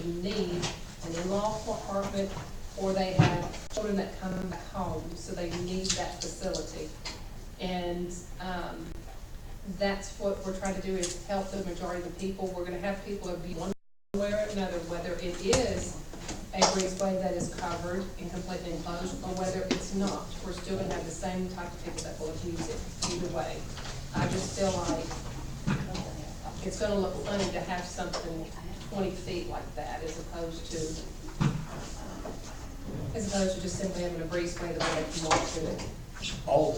need an in-law apartment, or they have children that come back home, so they need that facility. And, that's what we're trying to do, is help the majority of the people. We're gonna have people that be one way or another, whether it is a breezeway that is covered and completely enclosed, or whether it's not. We're still gonna have the same type of people that will abuse it either way. I just feel like it's gonna look funny to have something 20 feet like that, as opposed to just simply having a breezeway the way they can walk through it. All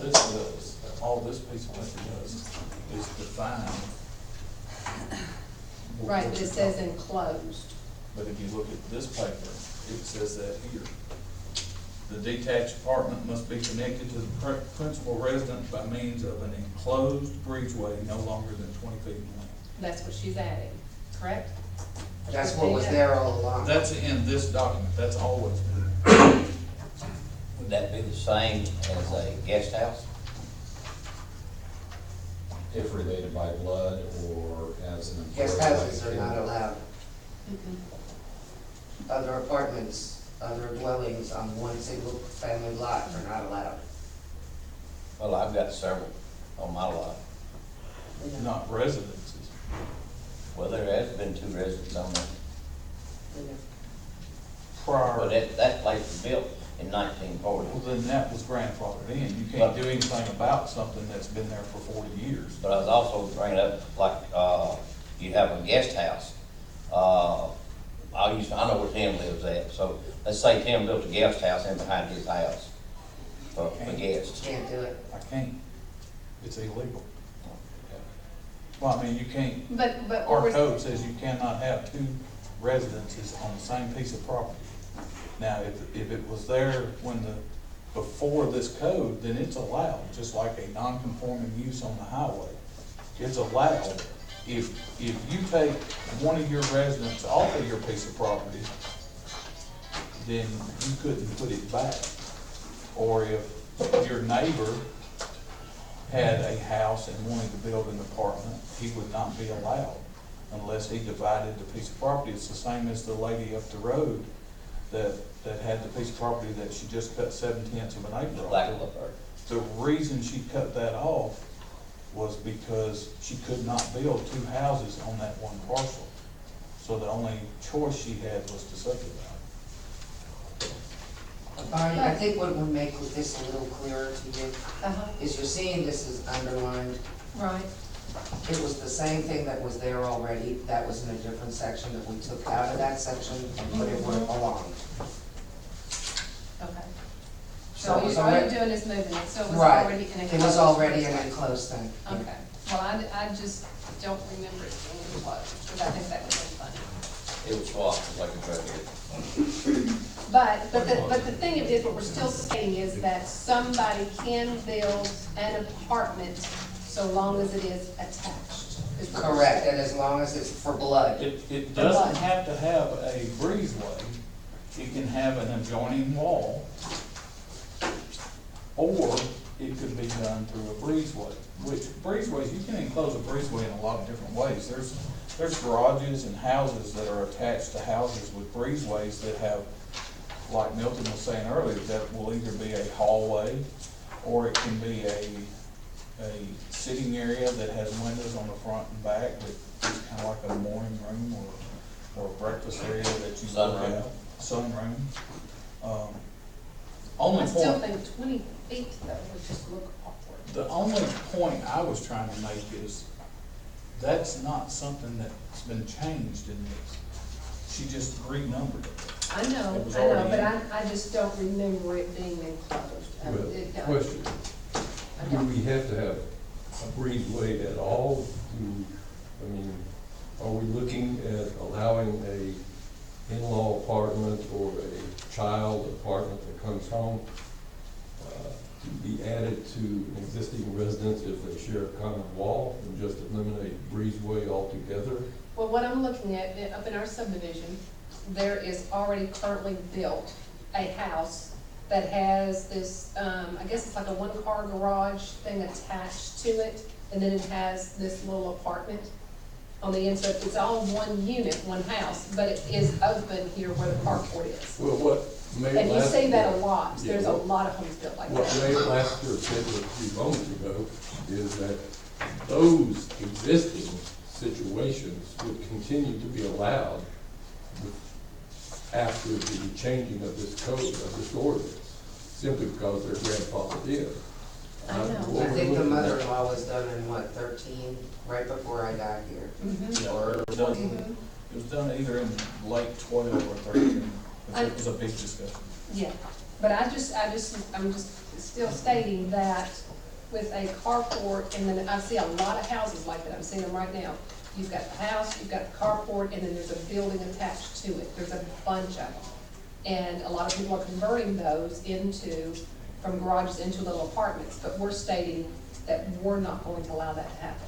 this piece of paper does is define. Right, but it says enclosed. But if you look at this paper, it says that here. The detached apartment must be connected to the principal residence by means of an enclosed breezeway no longer than 20 feet in length. That's what she's adding, correct? That's what was there all along. That's in this document, that's always been. Would that be the same as a guest house? If related by blood or as an employee. Guest houses are not allowed. Mm-mm. Other apartments, other dwellings on one single family lot are not allowed. Well, I've got several on my lot. Not residences. Well, there has been 2 residents on there. Prior. But that place was built in 1940. Well, then that was grandfathered in. You can't do anything about something that's been there for 40 years. But I was also bringing up, like, you have a guest house. I know where Tim lives at, so let's say Tim built a guest house in behind his house for guests. Can't do it. I can't. It's illegal. Well, I mean, you can't, But our code says you cannot have 2 residences on the same piece of property. Now, if it was there before this code, then it's allowed, just like a non-conforming use on the highway. It's allowed. If you take one of your residents off of your piece of property, then you couldn't put it back. Or if your neighbor had a house and wanted to build an apartment, he would not be allowed unless he divided the piece of property. It's the same as the lady up the road that had the piece of property that she just cut 7/10 of an acre off. The reason she cut that off was because she could not build 2 houses on that one parcel. So the only choice she had was to subdivide. Barney, I think what would make this a little clearer to you is you're seeing this is underlined. Right. It was the same thing that was there already. That was in a different section that we took out of that section and put it where it belonged. Okay. So So it was all you're already, doing is moving it, so it was right, already an enclosed. it was already an breezeway. enclosed thing. Okay, well, I just don't remember it being enclosed, because I think that would have been funny. It was swapped like a drug here. But the thing is, what we're still saying is that somebody can build an apartment so long as it is attached. is what we're Correct, saying. and as long as it's for blood. It doesn't have to have a breezeway. It can have an adjoining wall, or it could be done through a breezeway. Which breezeways, you can enclose a breezeway in a lot of different ways. There's garages and houses that are attached to houses with breezeways that have, like Milton was saying earlier, that will either be a hallway, or it can be a sitting area that has windows on the front and back, that is kind of like a morning room or a breakfast area that you Sunroom. have. Sunroom. Only I still point, think 20 feet though would just look awkward. the only point I was trying to make is that's not something that's been changed in this. She just renumbered it. I know, It was but already- I just don't remember it being enclosed. Well, question, do we have to have a breezeway at all? Are we looking at allowing a in-law apartment or a child apartment that comes home to be added to an existing residence if they share a common wall, and just eliminate breezeway altogether? Well, what I'm looking at, up in our subdivision, there is already currently built a house that has this, I guess it's like a one-car garage thing attached to it, and then it has this little apartment. on the inside, it's all one unit, one house, but it is open here where the carport is. Well, what Mayor And you see that a Lassiter, lot, Yeah, there's a what- lot of homes built like what that. Mayor Lassiter said a few moments ago is that those existing situations would continue to be allowed after the changing of this code, of this ordinance, simply because they're grandfathered in. I know. What I we're think the looking at- mother-in-law was done in what, 13, right before I got here? Mhm. Yeah, Or it was done- Mhm. It was done either in late 12 or 13, because it was a big discussion. Yeah, but I'm just still stating that with a carport, and then I see a lot of houses like that, I'm seeing them right now. You've got the house, you've got the carport, and then there's a building attached to it, there's a bunch of them. And a lot of people are converting those from garages into little apartments, but we're stating that we're not going to allow that to happen.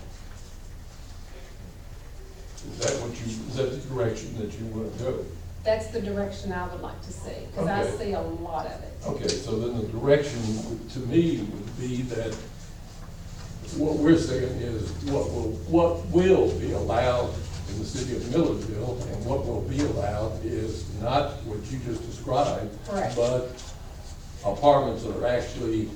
Is that the direction that you want to go? That's the direction I would like to see, because I Okay. see a lot of it. Okay, so then the direction to me would be that what we're saying is what will be allowed in the city of Millersville and what will be allowed is not what you just described. Correct. But apartments that are actually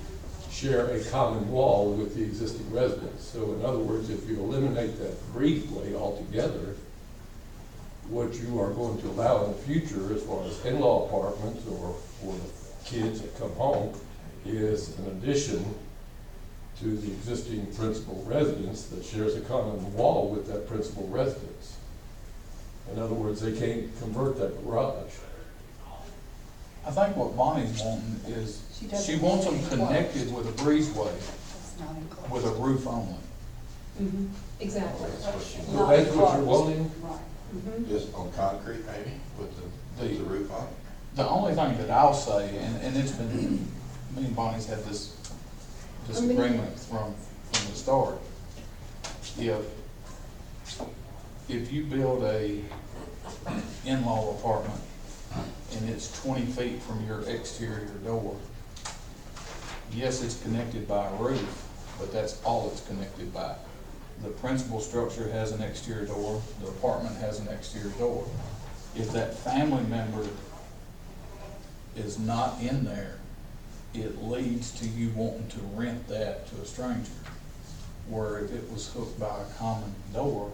share a common wall with the existing residents. So in other words, if you eliminate that breezeway altogether, what you are going to allow in the future as far as in-law apartments or for the kids that come home is an addition to the existing principal residence that shares a common wall with that principal residence. In other words, they can't convert that garage. I think what Bonnie's wanting is, She doesn't she wants them want it enclosed. connected with a breezeway, It's not enclosed. with a roof only. Mhm. Exactly. That's what she So that's what you're wanting? Right. Mhm. Just on concrete maybe, with the roof on it? The only thing that I'll say, and it's been, me and Bonnie's had this disagreement from the start. If you build a in-law apartment and it's 20 feet from your exterior door, yes, it's connected by a roof, but that's all it's connected by. The principal structure has an exterior door, the apartment has an exterior door. If that family member is not in there, it leads to you wanting to rent that to a stranger. Where if it was hooked by a common door,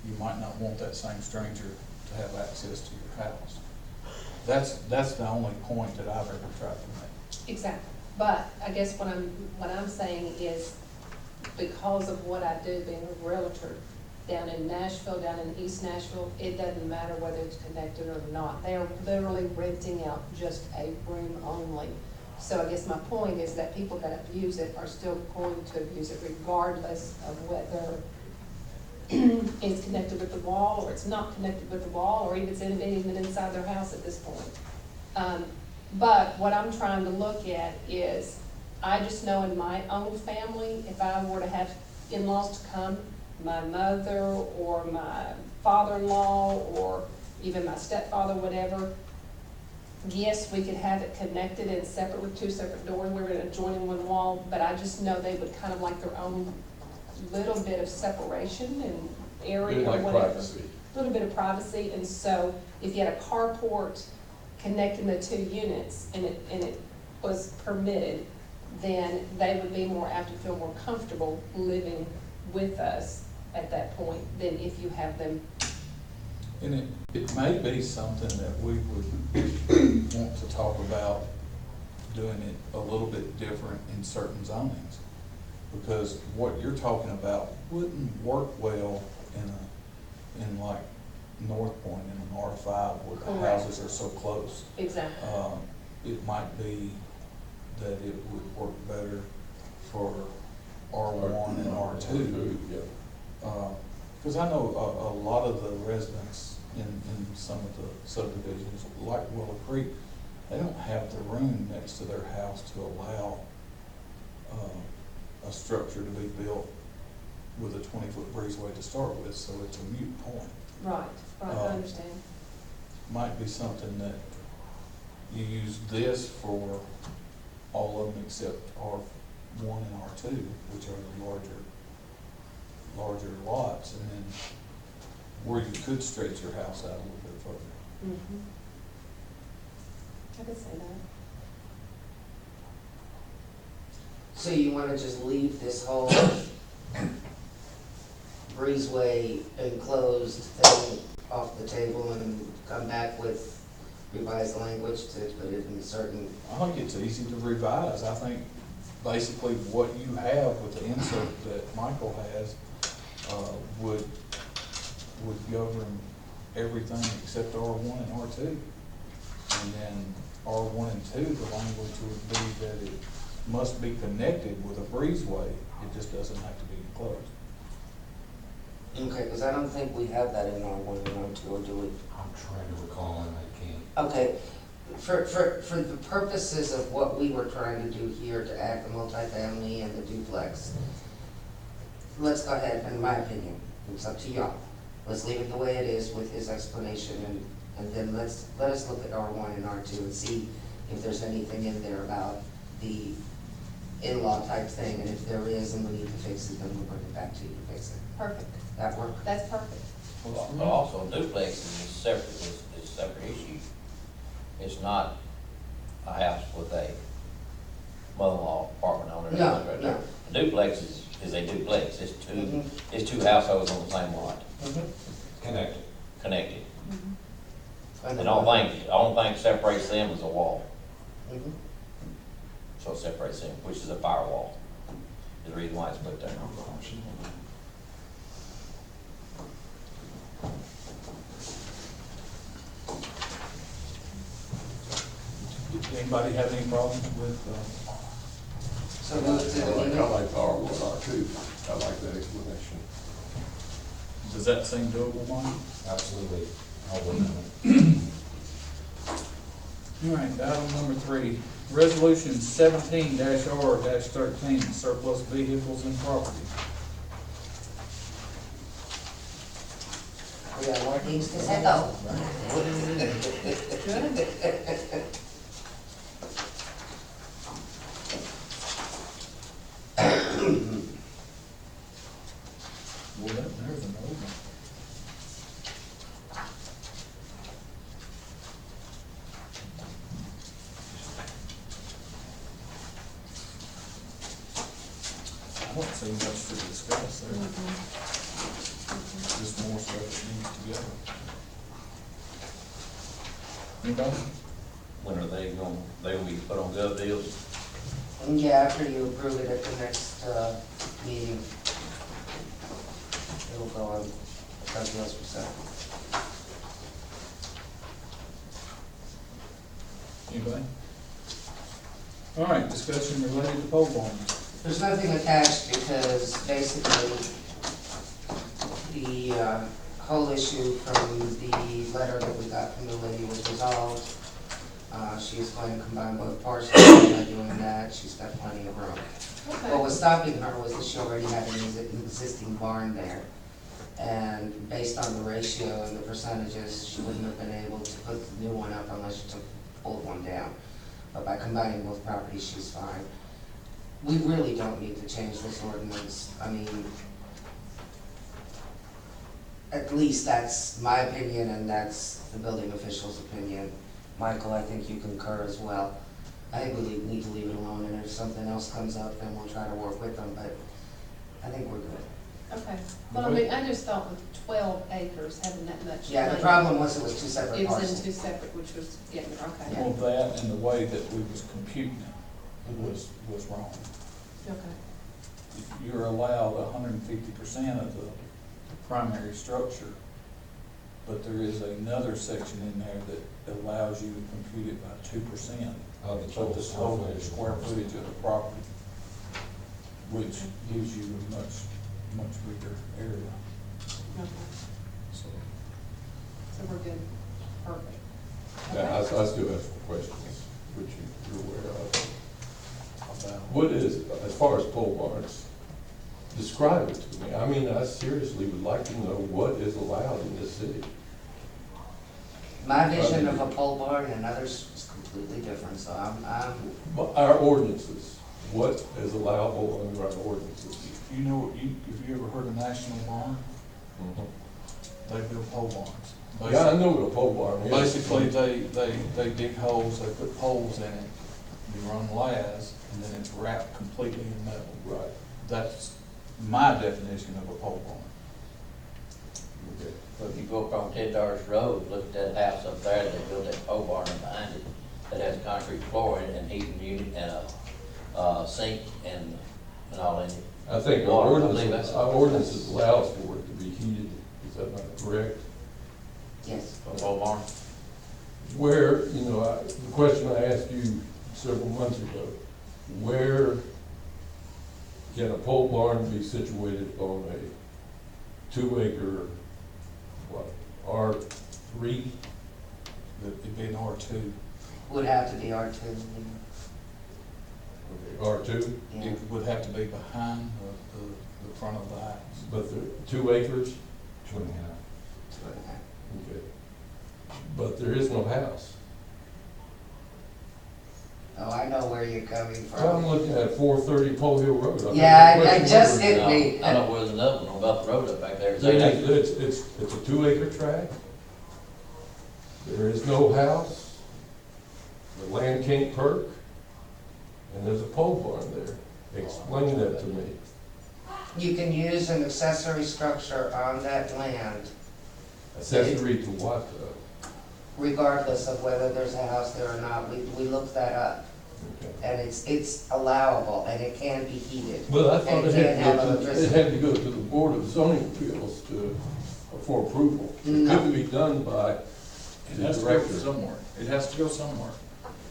you might not want that same stranger to have access to your house. That's the only point that I've ever tried to make. Exactly, but I guess what I'm saying is, because of what I do being a realtor down in Nashville, down in East Nashville, it doesn't matter whether it's connected or not. They are literally renting out just a room only. So I guess my point is that people that abuse it are still going to abuse it regardless of whether it's connected with the wall or it's not connected with the wall, or even it's even inside their house at this point. But what I'm trying to look at is, I just know in my own family, if I were to have in-laws to come, my mother or my father-in-law or even my stepfather, whatever, yes, we could have it connected and separate with two separate doors, we were gonna join in one wall, but I just know they would kind of like their own little bit of separation and area or Like whatever. privacy. Little bit of privacy, and so if you had a carport connecting the two units and it was permitted, then they would be more apt to feel more comfortable living with us at that point than if you have them. And it may be something that we would want to talk about doing it a little bit different in certain zonings. Because what you're talking about wouldn't work well in like North Point in an R5 where the Correct. houses are so close. Exactly. It might be that it would work better for R1 and R2. Yeah. Because I know a lot of the residents in some of the subdivisions, like Willow Creek, they don't have the room next to their house to allow a structure to be built with a 20-foot breezeway to start with, so it's a moot point. Right, I understand. Might be something that you use this for all of them except R1 and R2, which are the larger larger lots, and then where you could stretch your house out a little bit further. Mhm. I could say that. So you wanna just leave this whole breezeway enclosed thing off the table and come back with revised language to put it in certain, I think it's easy to revise. I think basically what you have with the insert that Michael has, would govern everything except R1 and R2. And then R1 and 2, the language would be that it must be connected with a breezeway. It just doesn't have to be enclosed. okay, cause I don't think we have that in R1 and R2, or do we? I'm trying to recall and I can't. Okay, for the purposes of what we were trying to do here to add the multifamily and the duplex, let's go ahead, in my opinion, it's up to y'all. Let's leave it the way it is with his explanation, and then let us look at R1 and R2 and see if there's anything in there about the in-law type thing, and if there is and we need to fix it, then we'll bring it back to you to fix it. Perfect. That work? That's perfect. But also duplex is a separate issue. It's not a house with a mother-in-law apartment on it. No, Right no. there. A duplex is a duplex. It's Mhm. two households on the same lot, Connected. connected. Mhm. And the only thing that separates them is a wall. Mhm. So it separates them, which is a firewall. Is the reason why it's put there. Did anybody have any problem with, So move to the meeting. I like the R1, R2, I like that explanation. does that seem doable, Mike? Absolutely. I'll work on it. All right, item number 3, resolution 17-R-13, surplus vehicles and property. We got more things to settle. Good. Well, there's an old one. I don't see much to discuss there. Just more stuff that needs to go. Anybody? When are they will be put on gov deals? Yeah, after you approve it at the next, meeting, it'll go on, something else for sale. Anybody? All right, discussion related to pole barns. There's nothing attached because basically the, whole issue from the letter that we got from the lady was resolved. She's going to combine both parcels, by doing that, she's got plenty of room. What Okay. was stopping her was that she already had an existing barn there. And based on the ratio and the percentages, she wouldn't have been able to put the new one up unless she took the old one down. But by combining both properties, she's fine. We really don't need to change this ordinance. I mean, at least that's my opinion and that's the building official's opinion. Michael, I think you concur as well. I think we need to leave it alone, and if something else comes up, then we'll try to work with them, but I think we're good. Okay. Well, I mean, I just thought with 12 acres, having that much. Yeah, the land, problem was it was two separate It was parcels. in two separate, which was, yeah, okay. Yeah. Well, that and the way that we was computing it was wrong. Okay. You're allowed 150% of the primary structure, but there is another section in there that allows you to compute it by 2% Of the of total the total square footage of the property, which gives you a much bigger area, Okay. so. So we're good. Perfect. Now, I still have some questions, which you're aware of. About What is, as far as pole barns, describe it to me. I mean, I seriously would like to know what is allowed in this city. My vision of a pole barn and others is completely different, so I'm, Our ordinances, what is allowable under our ordinances. You know, have you ever heard of National Barn? They build pole barns. Yeah, I know what a pole barn is. Basically, they dig holes, they put poles in it, you run laths, and then it's wrapped completely in metal. Right. That's my definition of a pole barn. Okay. So if you go up on Ted Dar's Road, look at that house up there, they built that pole barn behind it that has concrete flooring and heating unit and a sink and all in it. I think Water, I believe that's- our ordinances allows for it to be heated, is that not correct? Yes. A pole barn. Where, you know, the question I asked you several months ago, where can a pole barn be situated on a 2-acre, what, R3? It'd be an R2. Would have to be R2, Okay, R2, yeah. It would have to be behind the front of the house. but they're 2 acres? 2.5. Okay. But there is no house. Oh, I know where you're coming Well, I'm from. looking at 430 Pole Hill Road. I mean, Yeah, the I question just was- hit me. I know where there's another one on Buff Road up back there. It's a 2-acre tract. There is no house. The land can't perk. And there's a pole barn there. Explain that to me. You can use an accessory structure on that land Accessory to what, regardless of whether there's a house there or not. We looked that up, Okay. and it's allowable, and it can be heated. Well, I thought And it can't have had to go to, it electricity. had to go to the Board of Zoning Appeals for approval. It No. couldn't be done by It the has to go director. somewhere. It has to go somewhere.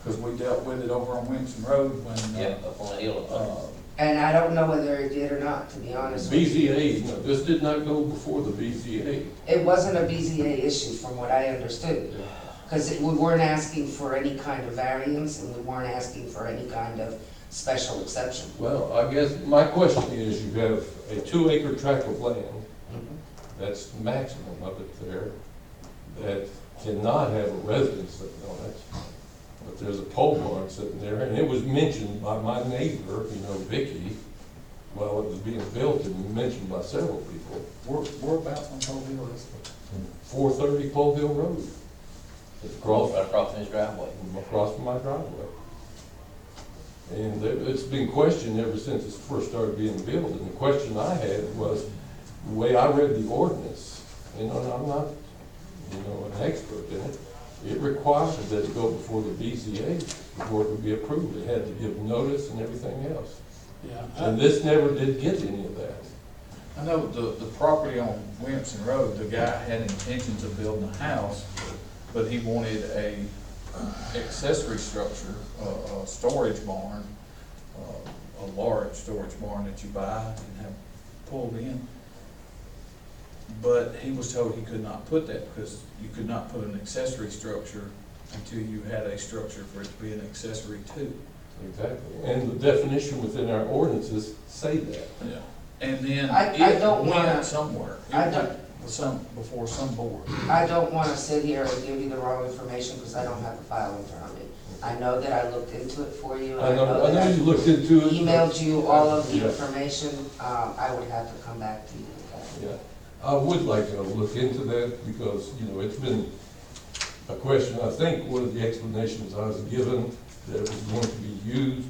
Because we dealt with it over on Winston Road when, Yeah, up on the hill up there. And I don't know whether it did or not, to be honest with you. BZA, no, this did not go before the BZA. It wasn't a BZA issue, from what I understood. Because we weren't asking for any kind of variance, and we weren't asking for any kind of special exception. Well, I guess my question is, you have a 2-acre tract of land, that's the maximum of it there, that cannot have a residence sitting on it. But there's a pole barn sitting there, and it was mentioned by my neighbor, you know, Vicky, while it was being built, and mentioned by several people. whereabouts on Pole Hill is it? 430 Pole Hill Road. It's across, Right across his driveway. across from my driveway. And it's been questioned ever since it first started being built, and the question I had was, the way I read the ordinance, and I'm not, you know, an expert in it, it required that it go before the BZA before it could be approved. It had to give notice and everything else. Yeah. And this never did get any of that. I know the property on Williamson Road, the guy had intentions of building a house, but he wanted a accessory structure, a storage barn, a large storage barn that you buy and have pulled in. But he was told he could not put that because you could not put an accessory structure until you had a structure for it to be an accessory to. Exactly. And the definition within our ordinances say that. Yeah. And then I it don't wanna- went somewhere. I It don't- went before some board. I don't want to sit here and give you the wrong information, because I don't have the file in front of me. I know that I looked into it for you, and I know that you looked into it. emailed you all of the Yeah. information. I would have to come back to you with that. Yeah, I would like to look into that because, you know, it's been a question, I think one of the explanations I was given, that it was going to be used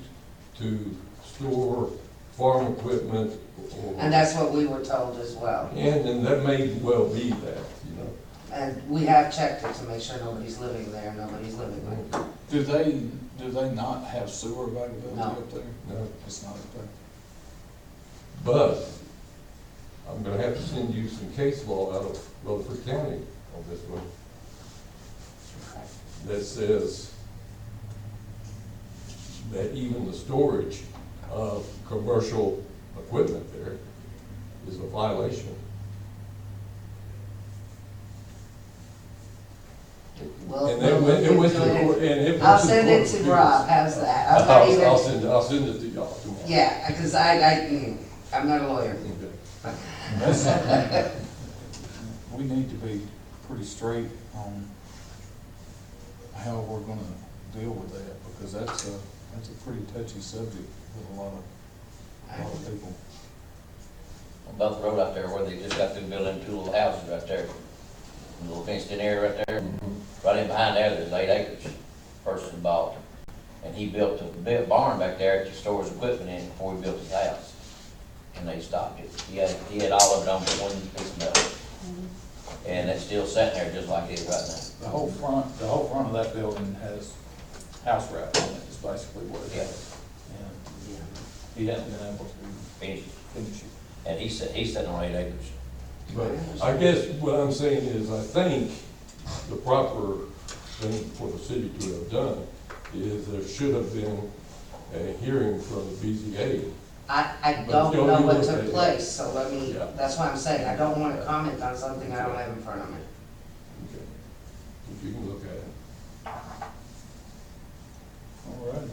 to store farm equipment or. And that's what we were told as well. And that may well be that, you know. And we have checked it to make sure nobody's living there, nobody's living there. Do they not have sewer availability No. up there? No. It's not up there. But I'm gonna have to send you some case law out of Rutherford County on this one that says that even the storage of commercial equipment there is a violation. We'll And we'll look it went to into court, it. and it went I'll to send court it to too. Rob, how's that? I'm not even, I'll send it to y'all tomorrow. yeah, because I'm not a lawyer. Okay. That's, we need to be pretty straight on how we're gonna deal with that, because That's a pretty touchy subject with a lot of people. On Belt Road out there where they just got through building 2 little houses right there. A little fenced in area right there. Right in behind there, there's 8 acres, person bought. And he built a big barn back there to store his equipment in before he built his house. And they stopped it. He had all of it on but one piece of metal. And it's still sitting there just like it is right now. The whole front of that building has house wrap on it, is basically what it Yeah. is. And he hasn't been able to Finish it. finish it. And he's sitting on 8 acres. But I guess what I'm saying is, I think the proper thing for the city to have done is there should have been a hearing from the BZA. I But don't Joe, know you what look took at it. place, so let me, Yeah. that's why I'm saying, I don't wanna comment on something I don't have in front of me. Okay. If you can look at it. All right.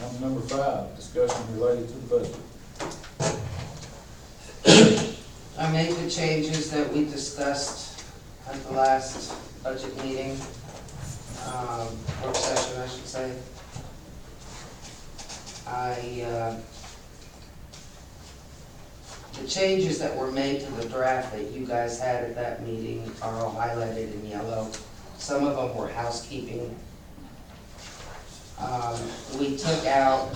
Item number 5, discussion related to the budget. I made the changes that we discussed at the last budget meeting, work session, I should say. The changes that were made to the draft that you guys had at that meeting are all highlighted in yellow. Some of them were housekeeping. We took out,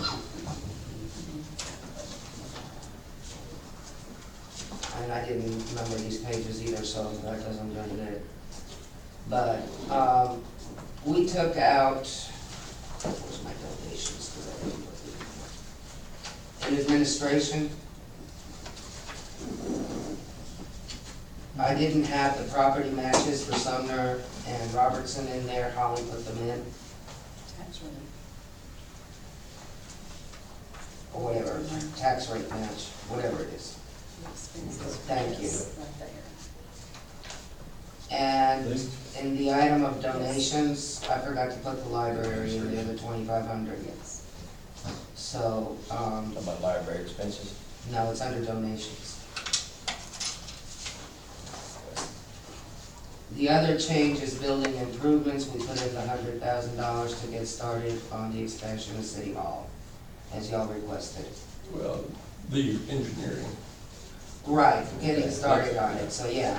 and I didn't remember these pages either, so that doesn't do it. But, we took out, where's my donations? 'Cause I didn't put it in administration. I didn't have the property matches for Sumner and Robertson in there, Holly put them in, or whatever, tax rate match, whatever it is. Thank you. And in the item of donations, I forgot to put the library in the other 2,500. So, Talking about library expenses. no, it's under donations. The other change is building improvements. We put in the $100,000 to get started on the expansion of City Hall, as y'all requested. Well, the engineering. Right, getting started on it, so yeah.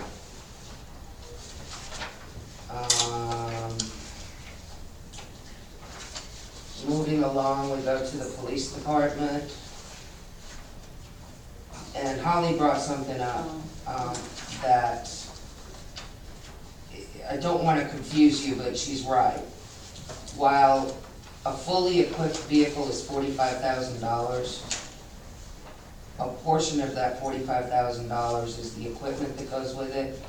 Moving along, we go to the police department. And Holly brought something up, that, I don't wanna confuse you, but she's right. While a fully equipped vehicle is $45,000, a portion of that $45,000 is the equipment that goes with it,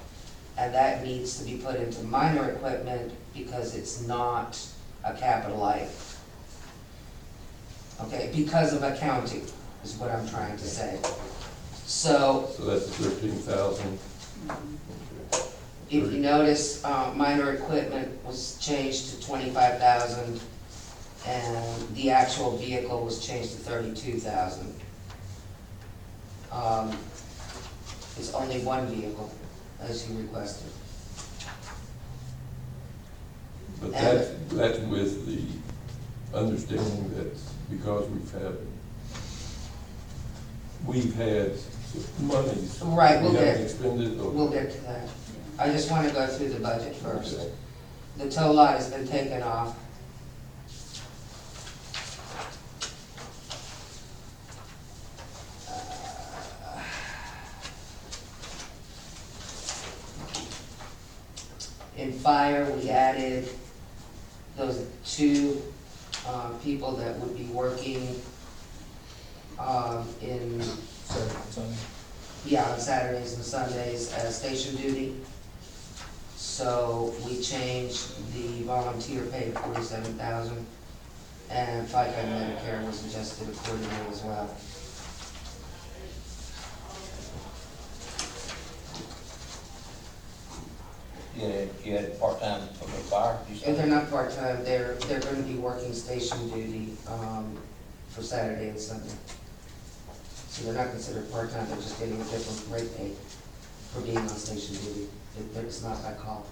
and that needs to be put into minor equipment because it's not a capital item. Okay, because of accounting, is what I'm trying to say. So, So that's 13,000. if you notice, minor equipment was changed to 25,000, and the actual vehicle was changed to 32,000. It's only one vehicle, as you requested. But that's with the understanding that because we've had monies. Right, we'll We haven't get- expended or. We'll get to that. I just want to go through the budget first. Okay. The tow lot has been taken off. In fire, we added those 2 people that would be working in, on Saturdays and Sundays as station duty. So we changed the volunteer pay to 47,000, and FICA and Medicare was adjusted accordingly as well. You had part-time for the fire, you If said? they're not part-time, they're gonna be working station duty, for Saturday and Sunday. So they're not considered part-time, they're just getting a different rate pay for being on station duty. It's not by call.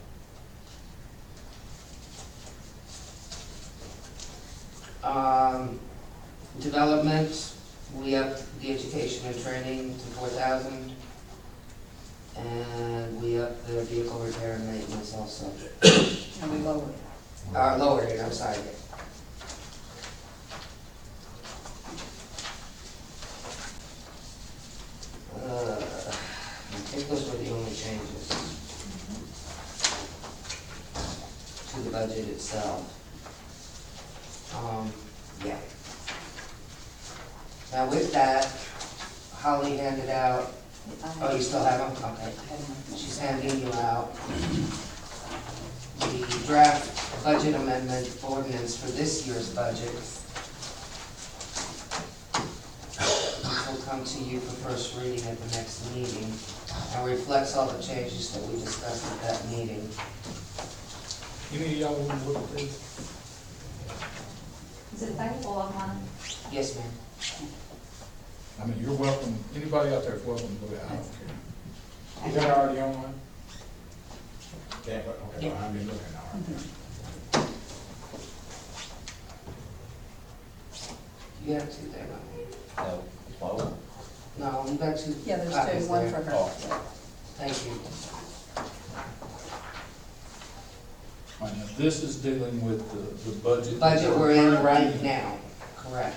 Development, we upped the education and training to 4,000. And we upped the vehicle repair and maintenance also. And we lowered it. Lowered it, I'm sorry. I think those were the only changes to the budget itself. Yeah. Now with that, Holly handed out, oh, you still have them? Okay. She's handing you out the draft budget amendment ordinance for this year's budget, which will come to you for first reading at the next meeting, and reflects all the changes that we discussed at that meeting. Any of y'all want to look at this? Is it available online? Yes, ma'am. I mean, you're welcome, anybody out there is welcome to look at it, I don't care. Is that already online? Yeah, okay, well, I've been looking, all right. You have two there, don't you? No, it's my own. No, you got two. Yeah, there's copies two, one there. for her. Oh. Thank you. All right, now, this is dealing with the budget. Budget we're in right now, correct.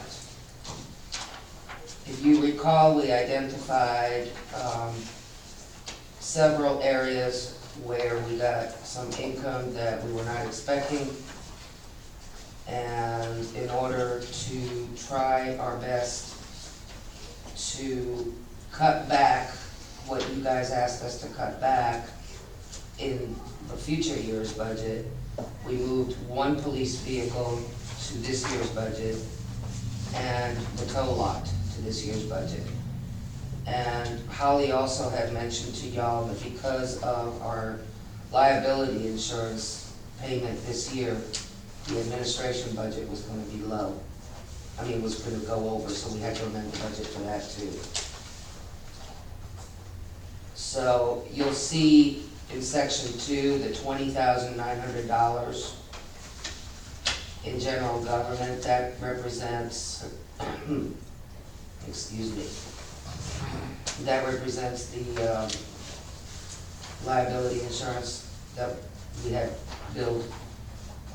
If you recall, we identified several areas where we got some income that we were not expecting. And in order to try our best to cut back what you guys asked us to cut back in the future year's budget, we moved one police vehicle to this year's budget and the tow lot to this year's budget. And Holly also had mentioned to y'all that because of our liability insurance payment this year, the administration budget was gonna be low. I mean, was gonna go over, so we had to amend the budget for that too. So you'll see in section 2, the $20,900 in general government, that represents, excuse me, that represents the liability insurance that we had billed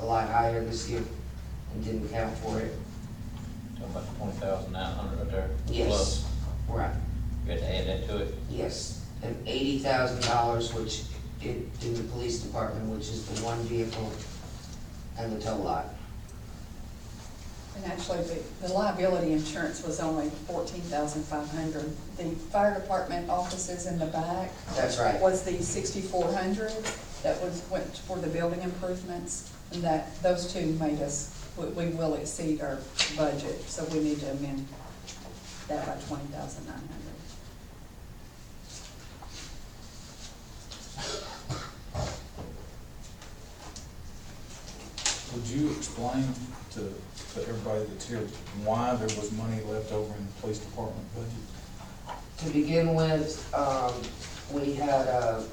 a lot higher this year and didn't count for it. Talking about the 20,900 right there. Yes, Plus, right, you had to add that to it. yes. And $80,000, which in the police department, which is the one vehicle and the tow lot. And actually, the liability insurance was only $14,500. The fire department offices in the back That's right. was the $6,400 that went for the building improvements. And that, those two made us, we will exceed our budget, so we need to amend that by $20,900. Would you explain to everybody that's here why there was money left over in the police department budget? To begin with, we had a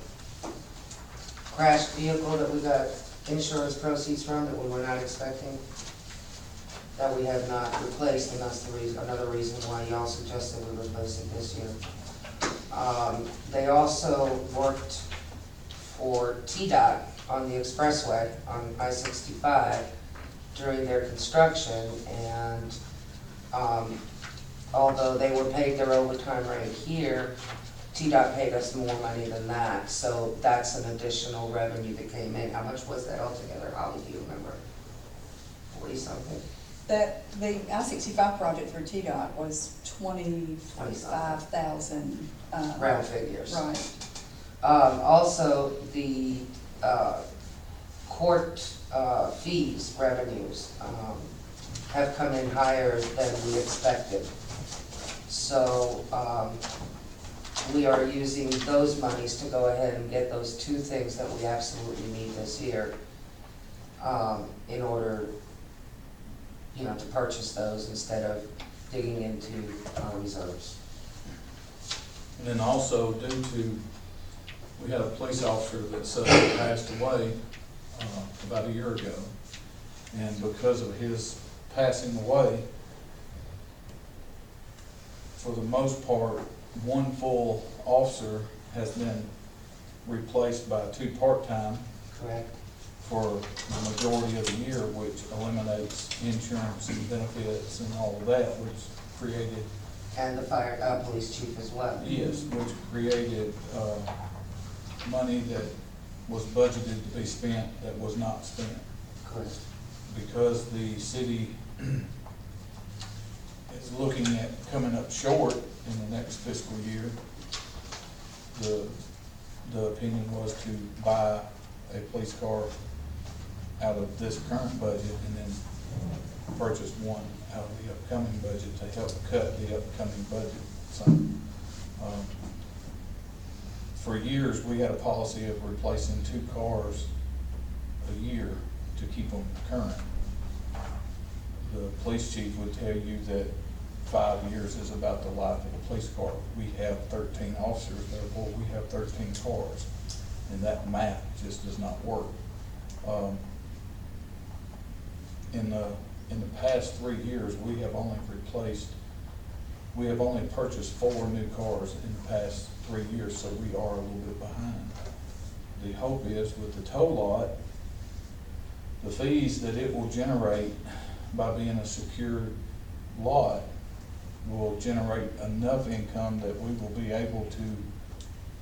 crashed vehicle that we got insurance proceeds from that we were not expecting, that we have not replaced, and that's the reason, another reason why y'all suggested we replace it this year. They also worked for TDOT on the expressway on I-65 during their construction, and although they were paid their overtime rate here, TDOT paid us more money than that, so that's an additional revenue that came in. How much was that altogether, Holly, do you remember? 40-something? That, the I-65 project through TDOT was $25,000. Round figures. Right. Also, the court fees revenues have come in higher than we expected. So we are using those monies to go ahead and get those two things that we absolutely need this year in order, you know, to purchase those instead of digging into our reserves. And then also due to, we had a police officer that passed away about a year ago. And because of his passing away, for the most part, one full officer has been replaced by 2 part-time Correct. for the majority of the year, which eliminates insurance and benefits and all of that, which created, And the police chief as well. yes, which created, money that was budgeted to be spent that was not spent. Correct. Because the city is looking at coming up short in the next fiscal year, the opinion was to buy a police car out of this current budget and then purchase one out of the upcoming budget to help cut the upcoming budget some. For years, we had a policy of replacing 2 cars a year to keep them current. The police chief would tell you that 5 years is about the life of a police car. We have 13 officers, therefore we have 13 cars, and that math just does not work. In the past 3 years, we have only purchased 4 new cars in the past 3 years, so we are a little bit behind. The hope is with the tow lot, the fees that it will generate by being a secured lot will generate enough income that we will be able to,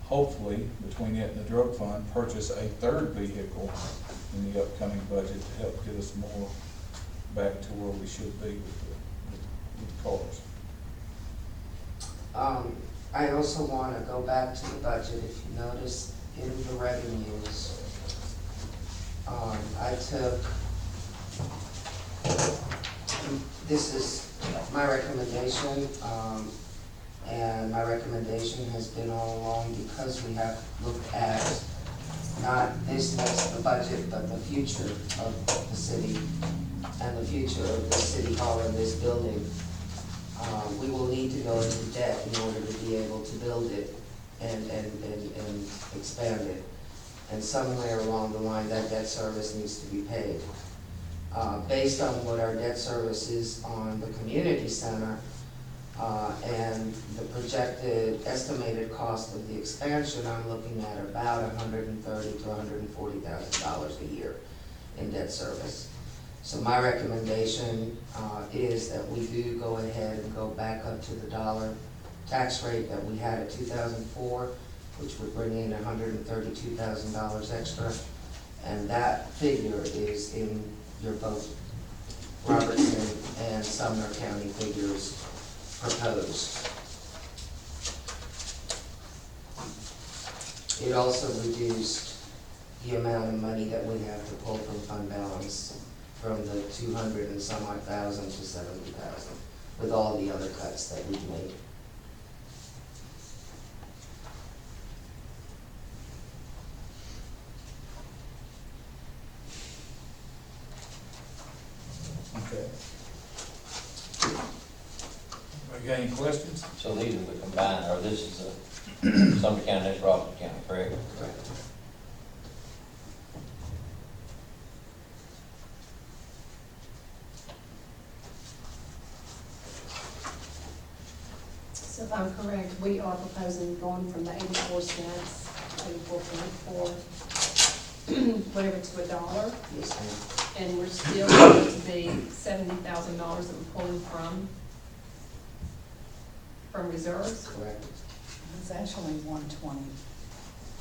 hopefully, between it and the drug fund, purchase a 3rd vehicle in the upcoming budget to help get us more back to where we should be with the cars. I also want to go back to the budget. If you notice in the revenues, I took, this is my recommendation, and my recommendation has been all along because we have looked at not this next budget, but the future of the city and the future of the city hall and this building. We will need to go into debt in order to be able to build it and expand it. And somewhere along the line, that debt service needs to be paid. Based on what our debt service is on the community center, and the projected estimated cost of the expansion, I'm looking at about $130,000 to $140,000 a year in debt service. So my recommendation is that we do go ahead and go back up to the dollar tax rate that we had at 2004, which would bring in $132,000 extra. And that figure is in your both Robertson and Sumner County figures proposed. It also reduced the amount of money that we have to pull from fund balance from the 200 and some odd thousand to 70,000 with all the other cuts that we've made. Okay. Anybody got any questions? So these are the combined, or this is the Sumner County, that's Robertson County, correct? Correct. So if I'm correct, we are proposing going from the 84 cents, 84.4, whatever, to $1. Yes, ma'am. And we're still going to be $70,000 that we're pulling from reserves. Correct. It's actually 120.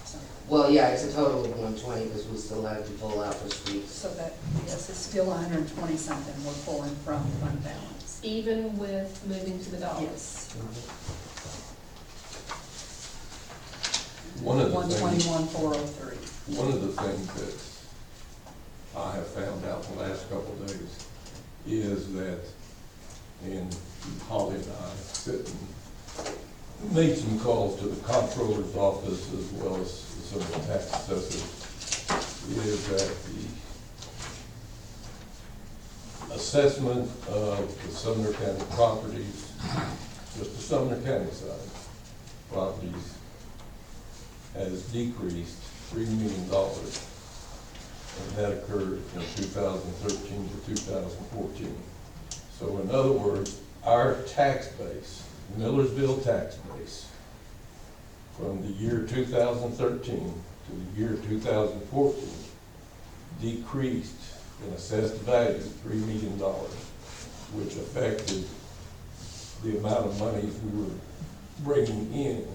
So, Well, yeah, it's a total of 120 because we still have to pull out for streets. so that, yes, it's still 120 something we're pulling from fund balance. Even with moving to the dollars. Yes. One of the things, 121,403. one of the things that I have found out the last couple of days is that, and Holly and I sit and made some calls to the comptroller's office as well as some of the tax assessors, is that the assessment of the Sumner County properties, just the Sumner County side properties, has decreased $3 million. And that occurred from 2013 to 2014. So in other words, our tax base, Millersville tax base, from the year 2013 to the year 2014, decreased in assessed value $3 million, which affected the amount of money we were bringing in.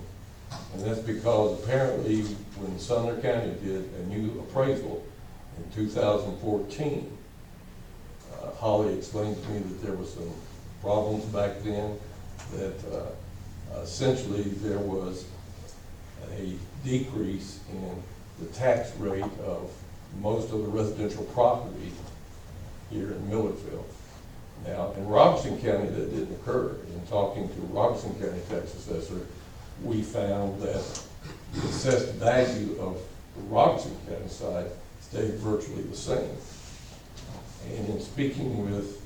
And that's because apparently when Sumner County did a new appraisal in 2014, Holly explained to me that there were some problems back then, that essentially there was a decrease in the tax rate of most of the residential property here in Millersville. Now, in Robeson County, that didn't occur. In talking to Robeson County tax assessor, we found that the assessed value of the Robeson County side stayed virtually the same. And in speaking with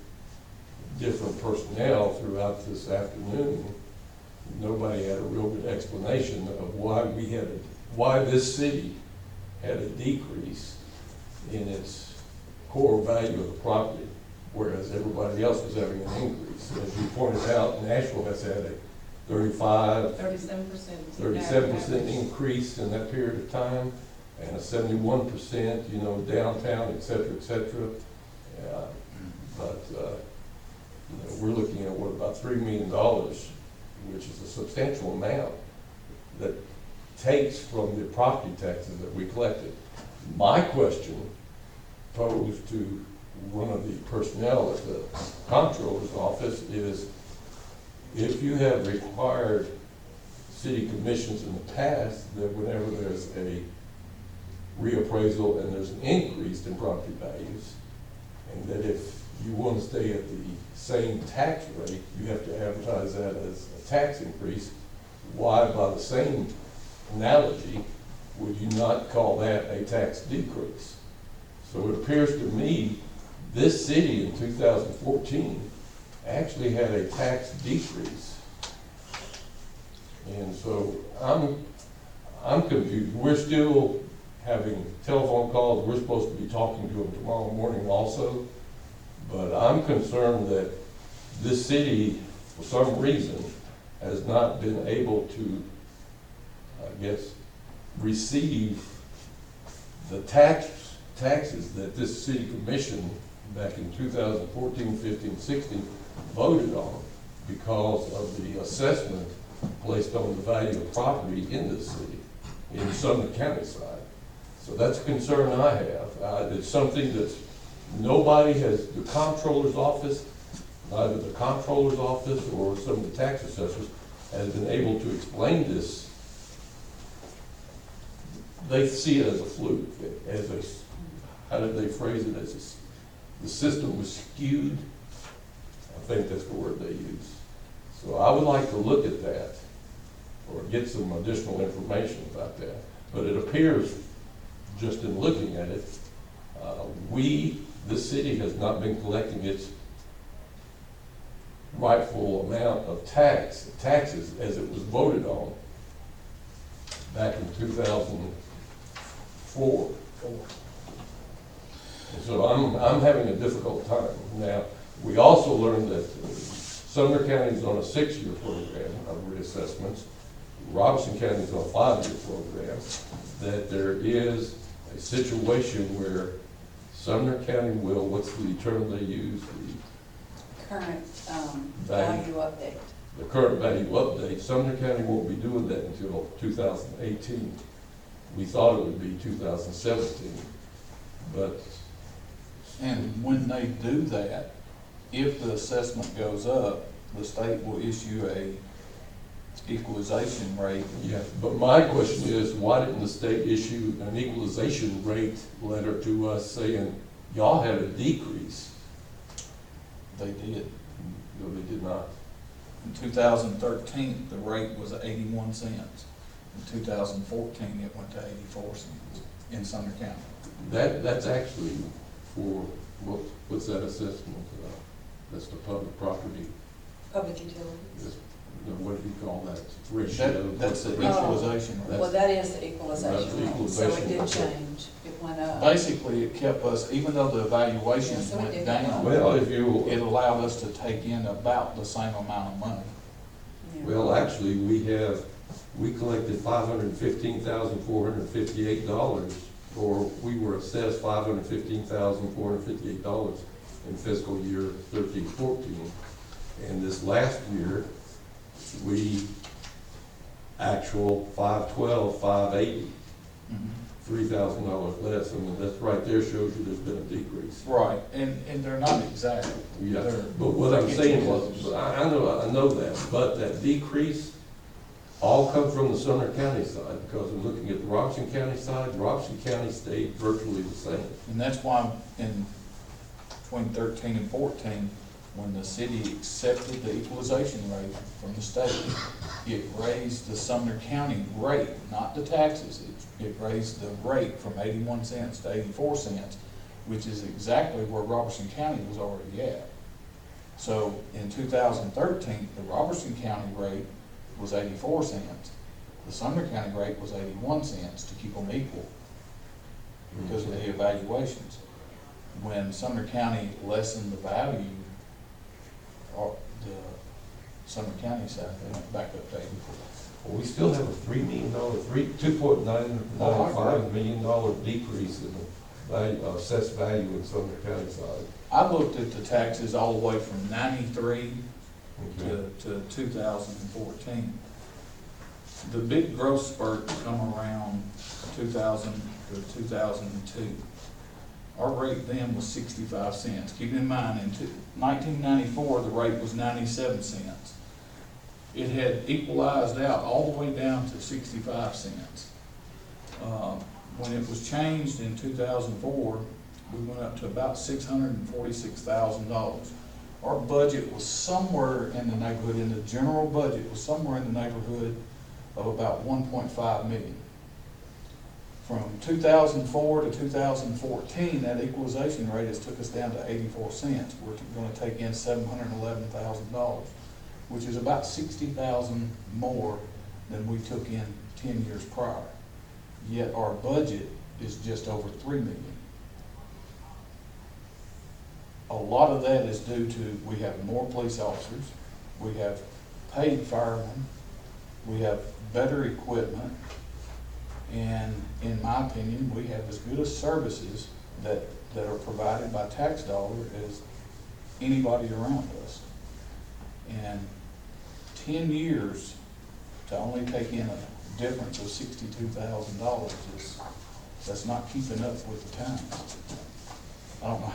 different personnel throughout this afternoon, nobody had a real good explanation of why this city had a decrease in its core value of the property, whereas everybody else was having an increase. As you pointed out, Nashville has had a 37% increase in that period of time, and a 71%, you know, downtown, et cetera, et cetera. But you know, we're looking at what, about $3 million, which is a substantial amount that takes from the property taxes that we collected. My question posed to one of the personnel at the comptroller's office is, if you have required city commissions in the past that whenever there's a reappraisal and there's an increase in property values, and that if you want to stay at the same tax rate, you have to advertise that as a tax increase, why, by the same analogy, would you not call that a tax decrease? So it appears to me this city in 2014 actually had a tax decrease. And so I'm confused. We're still having telephone calls. We're supposed to be talking to them tomorrow morning also. But I'm concerned that this city, for some reason, has not been able to, I guess, receive the taxes that this city commission back in 2014, 15, 16 voted on because of the assessment placed on the value of property in this city, in Sumner County side. So that's a concern I have. It's something that nobody has, the comptroller's office, neither the comptroller's office or some of the tax assessors has been able to explain this. They see it as a fluke, as a, how did they phrase it, as the system was skewed. I think that's the word they use. So I would like to look at that or get some additional information about that. But it appears, just in looking at it, this city has not been collecting its rightful amount of taxes as it was voted on back in 2004. And so I'm having a difficult time. Now, we also learned that Sumner County is on a 6-year program of reassessments. Robeson County is on a 5-year program. That there is a situation where Sumner County will, what's the term they use? The Current value update. The current value update. Sumner County won't be doing that until 2018. We thought it would be 2017, but. And when they do that, if the assessment goes up, the state will issue a equalization rate. Yeah, but my question is, why didn't the state issue an equalization rate letter to us saying, y'all had a decrease? They did. No, they did not. In 2013, the rate was 81 cents. In 2014, it went to 84 cents in Sumner County. That's actually for, what's that assessment? That's the public property. Public utilities. what do you call that ratio? That's the What's equalization rate. Well, that is the equalization That's the rate, so it equalization did rate. change, it went up. Basically, it kept us, even though the evaluations Yeah, so it went did. down, Well, if you, it allowed us to take in about the same amount of money. Yeah. well, actually, we collected $515,458, or we were assessed $515,458 in fiscal year 13-14. And this last year, we actual 512,580, $3,000 less. I mean, that's right there shows you there's been a decrease. Right, and they're not exact. Yeah, They're- but what I'm they get saying you close. is, I know that, but that decrease all comes from the Sumner County side, because I'm looking at the Robeson County side, Robeson County stayed virtually the same. And that's why in between 13 and 14, when the city accepted the equalization rate from the state, it raised the Sumner County rate, not the taxes. It raised the rate from 81 cents to 84 cents, which is exactly where Robertson County was already at. So in 2013, the Robertson County rate was 84 cents. The Sumner County rate was 81 cents to keep them equal because of the evaluations. When Sumner County lessened the value, or the Sumner County side, they went back up to 84. Well, we still have a $3 million, $2.995 million decrease in the value, assessed value in Sumner County side. I looked at the taxes all the way from 93 Okay. to 2014. The big growth spurt come around 2000 to 2002. Our rate then was 65 cents. Keep in mind, in 1994, the rate was 97 cents. It had equalized out all the way down to 65 cents. When it was changed in 2004, we went up to about $646,000. Our budget was somewhere in the neighborhood, in the general budget, was somewhere in the neighborhood of about 1.5 million. From 2004 to 2014, that equalization rate has took us down to 84 cents. We're going to take in $711,000, which is about $60,000 more than we took in 10 years prior. Yet our budget is just over $3 million. A lot of that is due to, we have more police officers, we have paid firemen, we have better equipment, and in my opinion, we have as good a services that are provided by tax dollar as anybody around us. And 10 years to only take in a difference of $62,000 that's not keeping up with the times. I don't know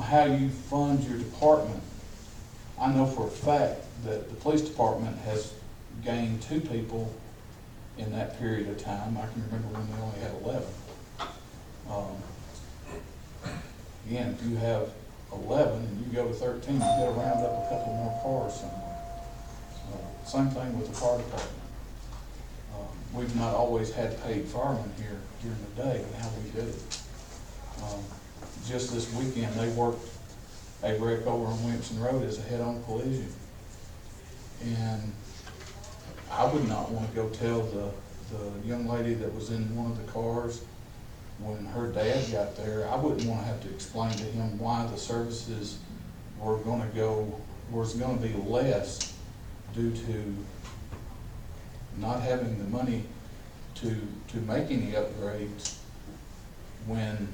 how you fund your department. I know for a fact that the police department has gained 2 people in that period of time. I can remember when they only had 11. Again, if you have 11 and you go to 13, you gotta round up a couple more cars somewhere. Same thing with the fire department. We've not always had paid firemen here during the day, and now we do. Just this weekend, they worked a wreck over on Williamson Road as a head-on collision. And I would not want to go tell the young lady that was in one of the cars when her dad got there, I wouldn't want to have to explain to him why the services was going to be less due to not having the money to make any upgrades, when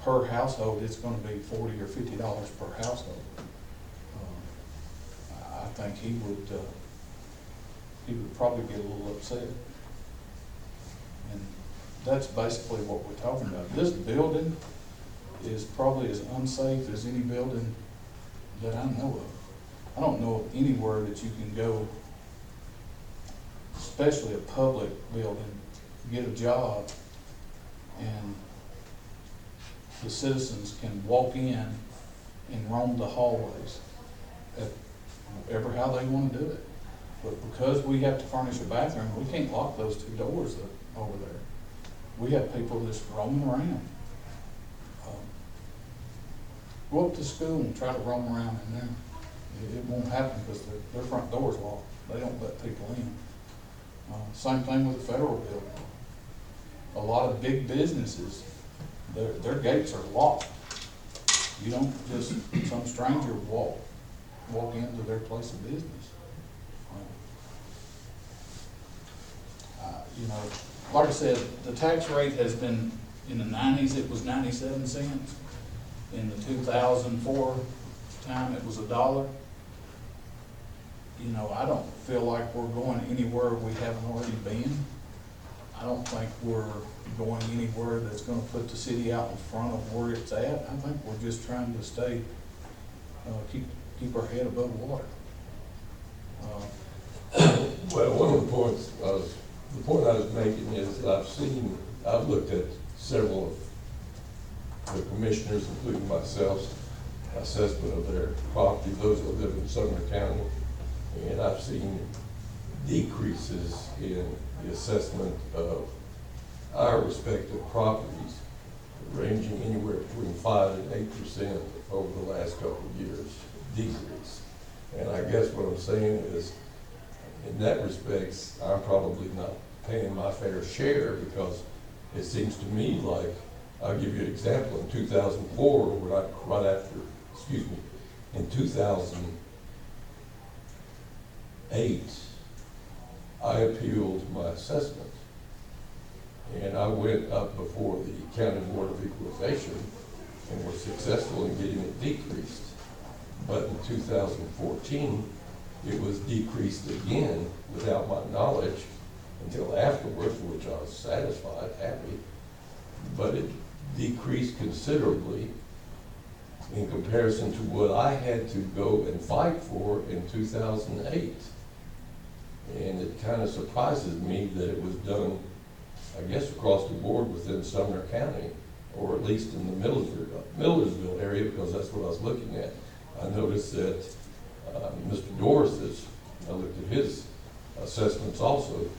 per household it's going to be $40 or $50 per household. I think he would probably get a little upset. And that's basically what we're talking about. This building is probably as unsafe as any building that I know of. I don't know of anywhere that you can go, especially a public building, get a job, and the citizens can walk in and roam the hallways, ever how they want to do it. But because we have to furnish a bathroom, we can't lock those 2 doors over there. We have people just roaming around. Go up to school and try to roam around in there. It won't happen because their front door's locked. They don't let people in. Same thing with the federal building. A lot of big businesses, their gates are locked. You don't just, some stranger walk into their place of business. You know, like I said, the tax rate has been, in the 90s, it was 97 cents. In the 2004 time, it was $1. You know, I don't feel like we're going anywhere we haven't already been. I don't think we're going anywhere that's gonna put the city out in front of where it's at. I think we're just trying to stay, keep our head above water. Well, one of the points the point I was making is that I've looked at several of the commissioners, including myself, assessment of their property, those that live in Sumner County, and I've seen decreases in the assessment of our respective properties, ranging anywhere between 5 and 8% over the last couple of years, decrease. And I guess what I'm saying is, in that respects, I'm probably not paying my fair share, because it seems to me like, I'll give you an example, in 2004, in 2008, I appealed my assessment, and I went up before the County Board of Equalization and was successful in getting it decreased. But in 2014, it was decreased again without my knowledge until afterwards, which I was satisfied, happy. But it decreased considerably in comparison to what I had to go and fight for in 2008. And it kind of surprises me that it was done, I guess, across the board within Sumner County, or at least in the Millersville area, because that's what I was looking at. I noticed that Mr. Doris's, I looked at his assessments also.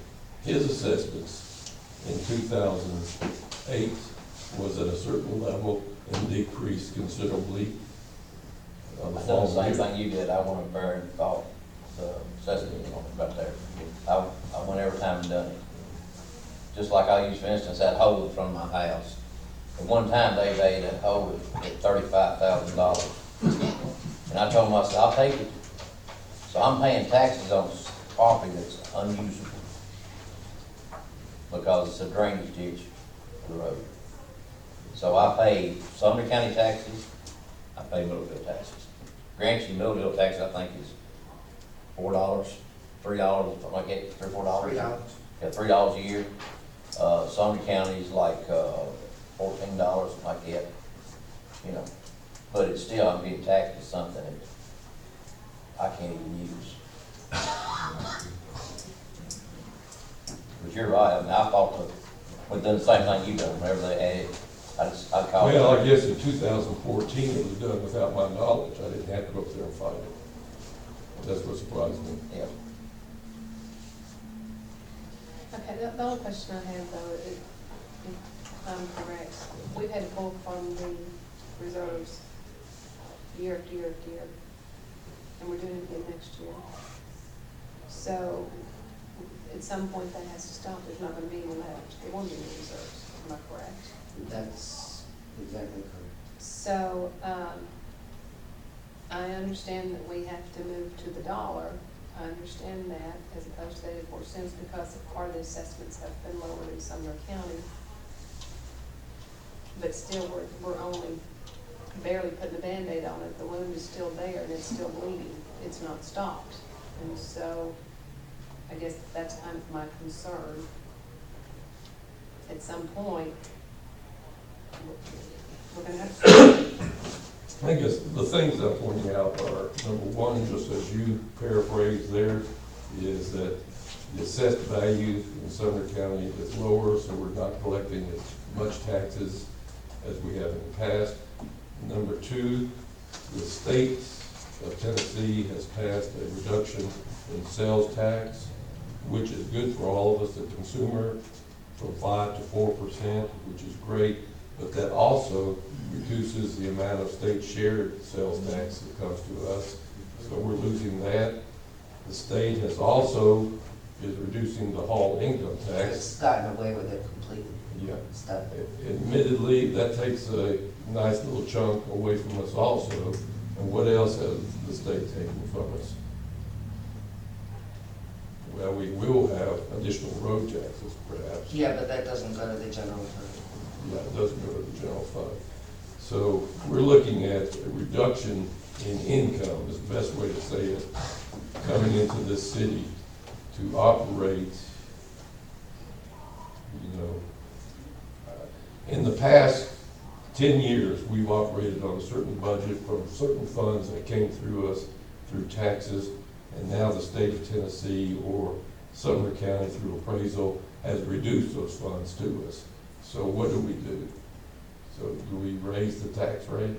His assessments in 2008 was at a certain level and decreased considerably. I done the same thing you did. I went up there and thought the assessment on it right there. I went every time and done it. Just like I used, for instance, that hole in front of my house. At one time, they made that hole at $35,000. And I told them, I said, I'll take it. So I'm paying taxes on property that's unusable, because it's a drainage ditch for the road. So I pay Sumner County taxes, I pay Millersville taxes. Granted, Millersville taxes, I think, is $4, $3, something like that, $3 or $4. $3. Yeah, $3 a year. Sumner County is like $14, something like that, you know. But it's still, I'm getting taxed with something that I can't even use. But you're right, I mean, I thought we've done the same thing you done, whenever they had it. I called. Well, I guess in 2014, it was done without my knowledge. I didn't have to go up there and fight it. That's what surprised me. Yeah. Okay, the only question I have though, is, if I'm correct, we've had to pull from the reserves year after year after year, and we're doing it again next year. So, at some point that has to stop. There's not gonna be any left. There won't be any reserves. Am I correct? That's exactly correct. So, I understand that we have to move to the dollar. I understand that, as opposed to the 84 cents, because part of the assessments have been lowered in Sumner County. But still, we're only barely putting a Band-Aid on it. The wound is still there and it's still bleeding. It's not stopped. And so, I guess that's kind of my concern. At some point, we're gonna have to. I guess the things I'm pointing out are, number one, just as you paraphrased there, is that the assessed value in Sumner County is lower, so we're not collecting as much taxes as we have in the past. Number two, the state of Tennessee has passed a reduction in sales tax, which is good for all of us, the consumer, from 5 to 4%, which is great, but that also reduces the amount of state shared sales tax that comes to us. So we're losing that. The state has also, is reducing the hall income tax. It's gotten away with it completely. Yeah. Stuff. Admittedly, that takes a nice little chunk away from us also. And what else has the state taken from us? Well, we will have additional road taxes perhaps. Yeah, but that doesn't go to the general fund. Yeah, it doesn't go to the general fund. So we're looking at a reduction in income, is the best way to say it, coming into this city to operate, you know. In the past 10 years, we've operated on a certain budget from certain funds that came through us through taxes, and now the state of Tennessee or Sumner County through appraisal has reduced those funds to us. So what do we do? So do we raise the tax rate?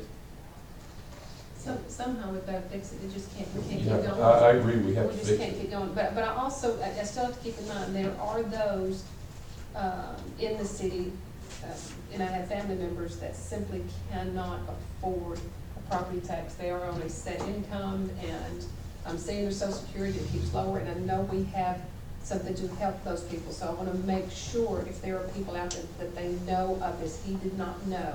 Somehow we've got to fix it, we just can't keep Yeah, going. I agree, we have to We fix just can't it. keep going, but I also, I still have to keep in mind, there are those, in the city, and I have family members that simply cannot afford a property tax. They are on a set income, and I'm seeing their social security, it keeps lower, and I know we have something to help those people. So I wanna make sure if there are people out there that they know of this, he did not know.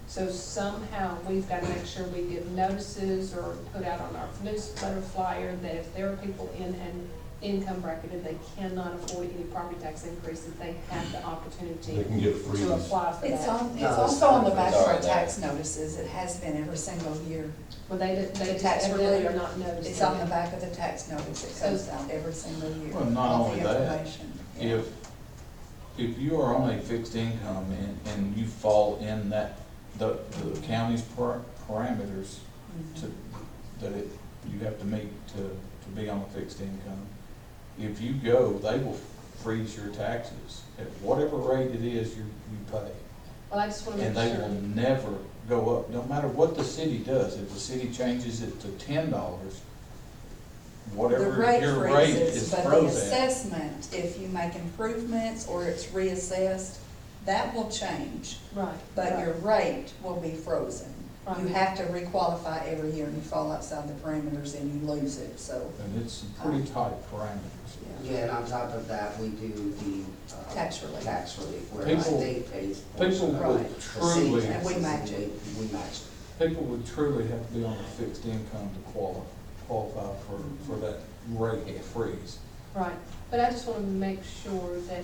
So somehow we've got to make sure we give notices or put out on our newsletter flyer that if there are people in an income bracket and they cannot afford any property tax increases, they have the opportunity They can get a freeze. to apply for It's that. on, it's No, also on the back of our Sorry, tax notices, it has been every single year. Well, they The just tax evidently relief, are not noticing. it's on the back of the tax notice, it goes out every single year. Well, not all the only that, information. Yeah. if you are on a fixed income and you fall in that, the county's parameters to, that you have to meet to be on a fixed income, if you go, they will freeze your taxes at whatever rate it is you pay. Well, I just want to And make they sure. will never go up, no matter what the city does. If the city changes it to $10, The whatever rate your rate freezes, is but the frozen at. assessment, if you make improvements or it's reassessed, that will change, Right. but right. your rate will be frozen. You Right. have to requalify every year and you fall outside the parameters and you lose it, so. And it's some pretty tight parameters. Yeah, and on top of that, we do the. Tax relief. Tax relief, where the People- state pays. People portion of would Right. the truly, city And we taxes, match it. We match it. people would truly have to be on a fixed income to qualify for that rate freeze. Right, but I just want to make sure that,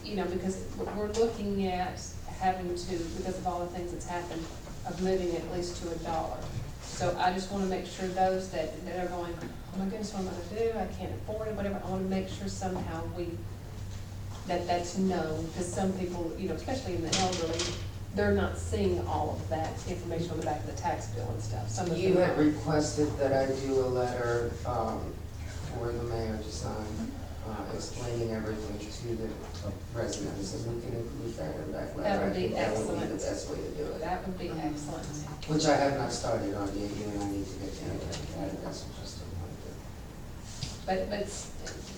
you know, because we're looking at having to, because of all the things that's happened, of moving at least to $1. So I just want to make sure those that are going, oh my goodness, what am I going to do? I can't afford it, whatever. I want to make sure somehow that's known, because some people, you know, especially in the elderly, they're not seeing all of that information on the back of the tax bill and stuff. Some of You them had are. requested that I do a letter, for the mayor to sign, explaining everything to the residents, and we can include that in that letter. That would I be think that would excellent. be the best way to do it. That would be excellent. Which I have not started on yet, and I need to get to it. That's just a point.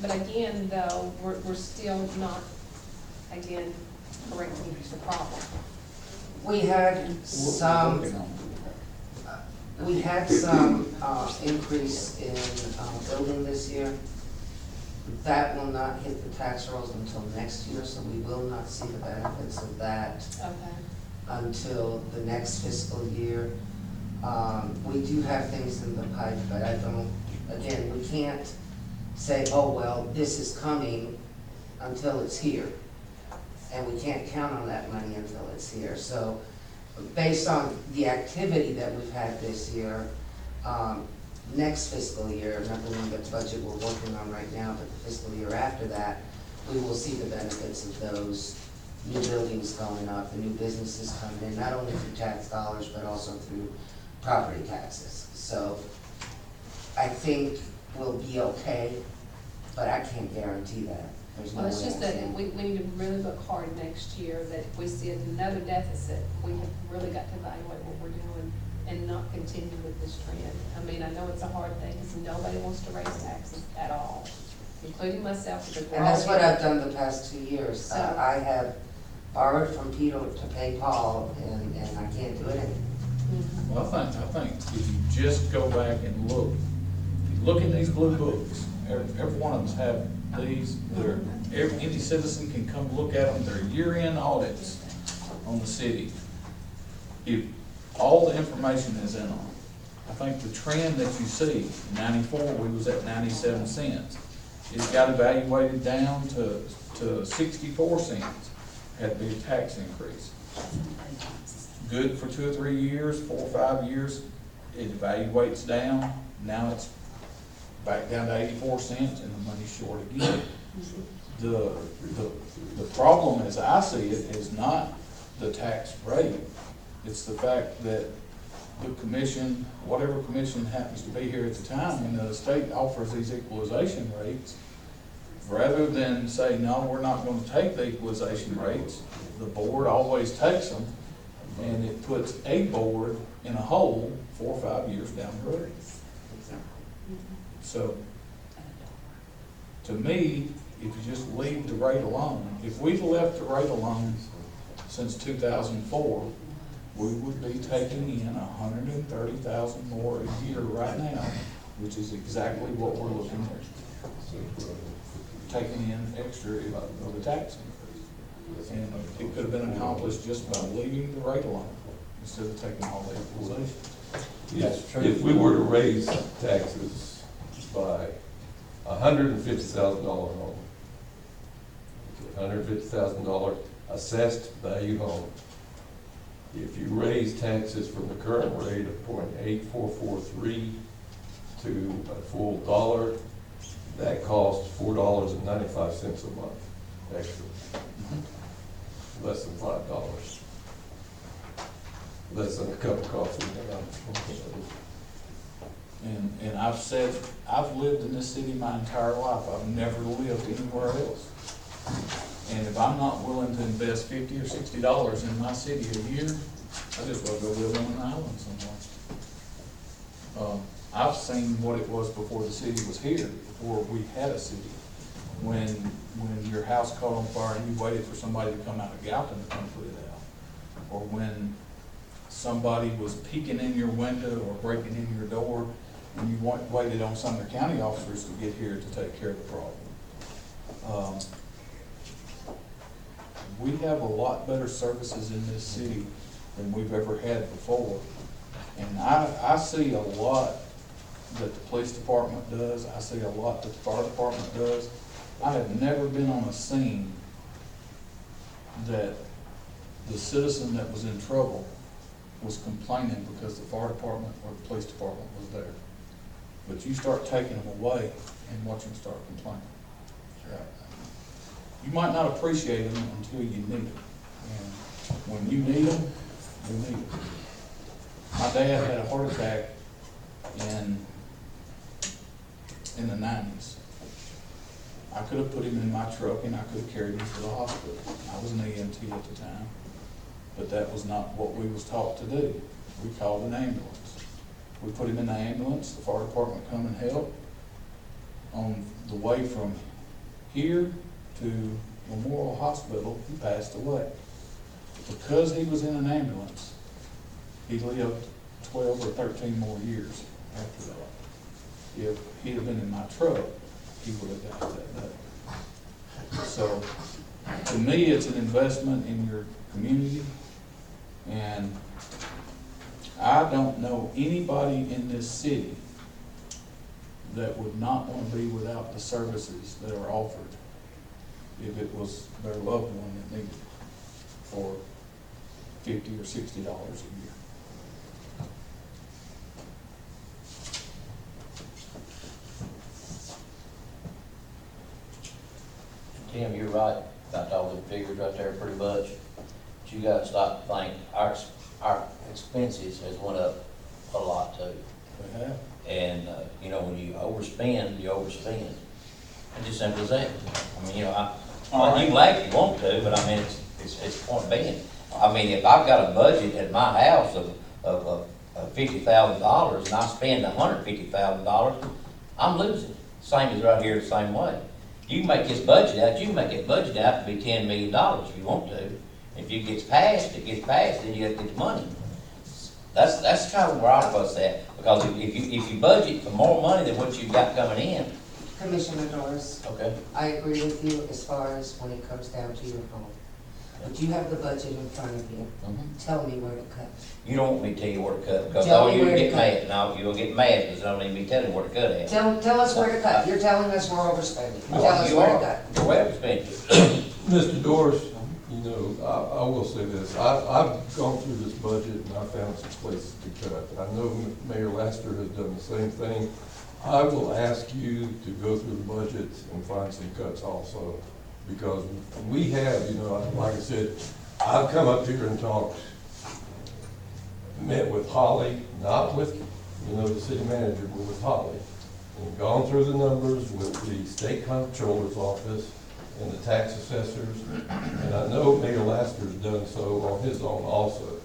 But again, though, we're still not, again, correcting the problem. We had We're some, working on it. we had some, increase in, building this year. That will not hit the tax rolls until next year, so we will not see the benefits of that Okay. until the next fiscal year. We do have things in the pipe, but I don't, again, we can't say, oh, well, this is coming until it's here. And we can't count on that money until it's here. So based on the activity that we've had this year, next fiscal year, not the one, the budget we're working on right now, but the fiscal year after that, we will see the benefits of those new buildings going up, the new businesses coming in, not only through tax dollars, but also through property taxes. So I think we'll be okay, but I can't guarantee that. There's no Well, way it's just I that can. we need to really look hard next year, that if we see another deficit, we have really got to evaluate what we're doing and not continue with this trend. I mean, I know it's a hard thing, because nobody wants to raise taxes at all, including myself, because we're all. And that's what here. I've done the past 2 years. So- I have borrowed from Peter to pay Paul, and I can't do it anymore. Mhm. Well, I think if you just go back and look look at these blue books. Every one of us have these. Any citizen can come look at them. They're year-end audits on the city. If all the information is in them, I think the trend that you see, in '94, we was at 97 cents. It got evaluated down to 64 cents. Had to be a tax increase. Good for 2 or 3 years, 4 or 5 years, it evaluates down. Now it's back down to 84 cents and the money's short again. The problem, as I see it, is not the tax rate. It's the fact that the commission, whatever commission happens to be here at the time, when the state offers these equalization rates, rather than say, no, we're not going to take the equalization rates, the board always takes them, and it puts a board in a hole 4 or 5 years down the road. So, to me, if you just leave the rate alone, if we'd left the rate alone since 2004, we would be taking in 130,000 more a year right now, which is exactly what we're looking at. Taking in extra of the tax increase. And it could have been accomplished just by leaving the rate alone instead of taking all the equalization. If we were to raise taxes by $150,000 home, $150,000 assessed value home, if you raise taxes from the current rate of 0.8443 to a full dollar, that costs $4.95 a month extra. Less than $5. Less than a cup of coffee. And I've said, I've lived in this city my entire life. I've never lived anywhere else. And if I'm not willing to invest $50 or $60 in my city a year, I just want to go live on an island somewhere. I've seen what it was before the city was here, before we had a city. When your house caught on fire and you waited for somebody to come out of Galton to come put it out. Or when somebody was peeking in your window or breaking in your door and you waited on Sumner County officers to get here to take care of the problem. We have a lot better services in this city than we've ever had before. And I see a lot that the police department does. I see a lot that the fire department does. I have never been on a scene that the citizen that was in trouble was complaining because the fire department or the police department was there. But you start taking them away and watch them start complaining. You might not appreciate them until you need them. And when you need them, you need them. My dad had a heart attack in the 90s. I could have put him in my truck and I could have carried him to the hospital. I was an EMT at the time, but that was not what we was taught to do. We called an ambulance. We put him in the ambulance, the fire department come and help. On the way from here to Memorial Hospital, he passed away. Because he was in an ambulance, he lived 12 or 13 more years after that. If he'd have been in my truck, he would have died that day. So, to me, it's an investment in your community, and I don't know anybody in this city that would not want to be without the services that are offered if it was their loved one that needed it for $50 or $60 a year. Tim, you're right about all the figures right there pretty much. But you gotta stop to think, our expenses has went up a lot too. They have. And, you know, when you overspend, you overspend. It's just simple as that. I mean, you know, you can laugh if you want to, but I mean, it's point being. I mean, if I've got a budget at my house of $50,000 and I spend $150,000, I'm losing. Same as right here, the same way. You can make this budget out, you can make that budget out to be $10 million if you want to. If it gets passed, then you have to get the money. That's kind of where I was at, because if you budget for more money than what you've got coming in, Commissioner Doris, okay? I agree with you as far as when it comes down to your home. But you have the budget in front of you. Tell me where to cut. You don't want me to tell you where to cut, because Tell oh, me you where to get cut. mad, no, you'll get mad, because I don't need me telling you where to cut at. Tell us where to cut. You're telling us we're overspending. Tell us You where to are. cut. You're way expensive. Mr. Doris, you know, I will say this, I've gone through this budget and I found some places to cut. I know Mayor Laster has done the same thing. I will ask you to go through the budget and find some cuts also, because we have, you know, like I said, I've come up here and talked, met with Holly, not with, you know, the city manager, but with Holly, and gone through the numbers with the state comptroller's office and the tax assessors, and I know Mayor Laster's done so on his own also.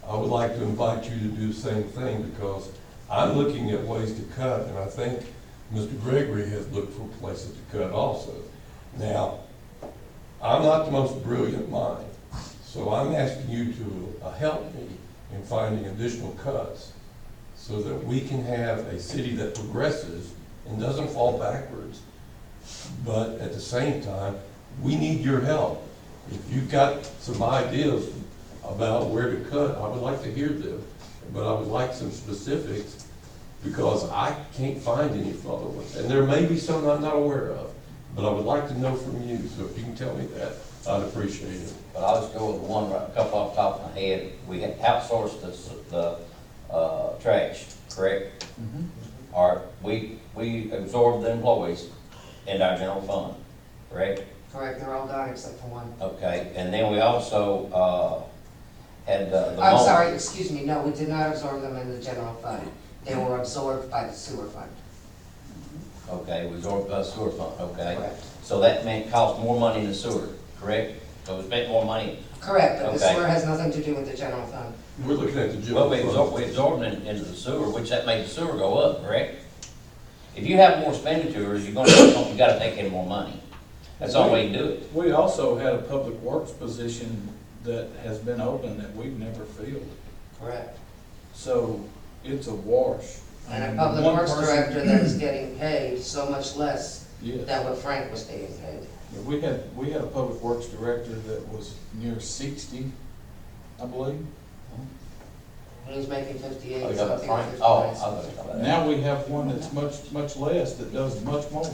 I would like to invite you to do the same thing, because I'm looking at ways to cut, and I think Mr. Gregory has looked for places to cut also. Now, I'm not the most brilliant mind, so I'm asking you to help me in finding additional cuts so that we can have a city that progresses and doesn't fall backwards. But at the same time, we need your help. If you've got some ideas about where to cut, I would like to hear them, but I would like some specifics, because I can't find any other ones. And there may be some I'm not aware of, but I would like to know from you, so if you can tell me that, I'd appreciate it. But I'll just go with the one, right, a couple off the top of my head. We had outsourced the trash, correct? All right, we absorbed the employees into our general fund, correct? Correct, they're all gone except for one. Okay, and then we also, had the. I'm sorry, excuse me, no, we did not absorb them in the general fund. They were absorbed by the sewer fund. Okay, we absorbed the sewer fund, okay? Correct. So that meant cost more money in the sewer, correct? So we spent more money. Correct, but the Okay. sewer has nothing to do with the general fund. We're looking at the Well, general fund. we absorbed it into the sewer, which that made the sewer go up, correct? If you have more expenditures, you gotta take in more money. That's the only way you can do it. We also had a public works position that has been open that we've never filled. Correct. So it's a wash. And a And public one works person- director that is getting paid so much less Yes. than what Frank was getting paid. Yeah, we had a public works director that was near 60, I believe. He was making Oh, 58, you got something, that, Frank? 59. Oh, I thought you were talking about that. Now we have one that's much less, that does much more.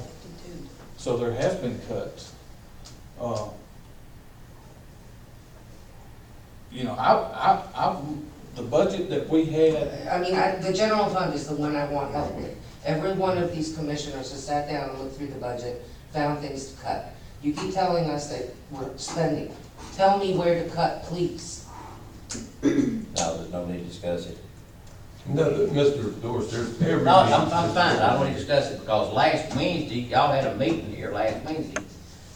So there has been cuts. You know, the budget that we had, I mean, the general fund is the one I want help with. Every one of these commissioners has sat down and looked through the budget, found things to cut. You keep telling us that we're spending. Tell me where to cut, please. No, there's no need to discuss it. No, Mr. Doris, there's every. No, I'm fine, I don't want to discuss it, because last Wednesday, y'all had a meeting here last Wednesday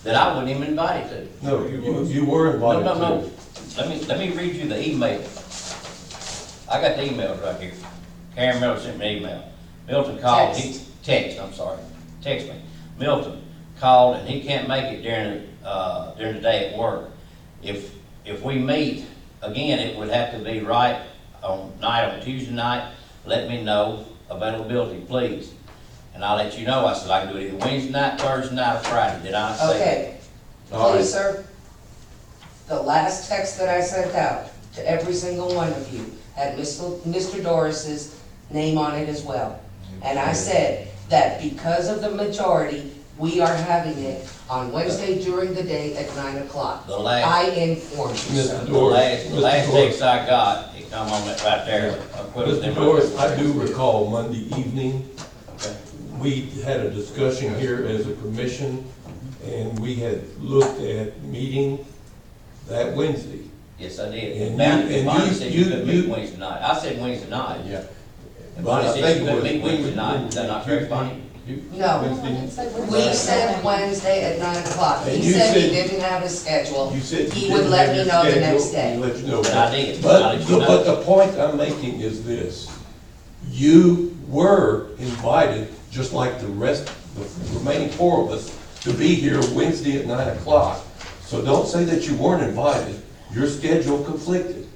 that I wasn't even invited to. No, you were No, invited to. no, no, let me read you the email. I got the emails right here. Karen Miller sent me an email. Milton called, text me. Milton called and he can't make it during the day at work. If we meet, again, it would have to be right on Tuesday night. Let me know availability, please. And I'll let you know. I said I can do it either Wednesday night, Thursday night, or Friday. Did I say that? Okay, All right. please, sir. The last text that I sent out to every single one of you had Mr. Doris's name on it as well. And I said that because of the majority, we are having it on Wednesday during the day at 9 o'clock. The last- I informed you, sir. Mr. The Doris, last Mr. Doris, text I got, it come on that right there. Mr. Doris, I do recall Monday evening, Okay. we had a discussion here as a commission, and we had looked at meeting that Wednesday. Yes, I did. And Bonnie you- Bonnie and said you- you couldn't meet you- Wednesday night. I said Wednesday night. Yeah. And But Bonnie I said think you it couldn't was- meet Wednesday night. Is that not correct, Bonnie? No. Wednesday. We said Wednesday at 9 o'clock. And He you said he said- didn't have his schedule. You said He you would didn't let have me your know the schedule, next day. and let you know. And I did. I But, let you know. but the point I'm making is this, you were invited, just like the rest, the remaining four of us, to be here Wednesday at 9 o'clock. So don't say that you weren't invited, your schedule conflicted.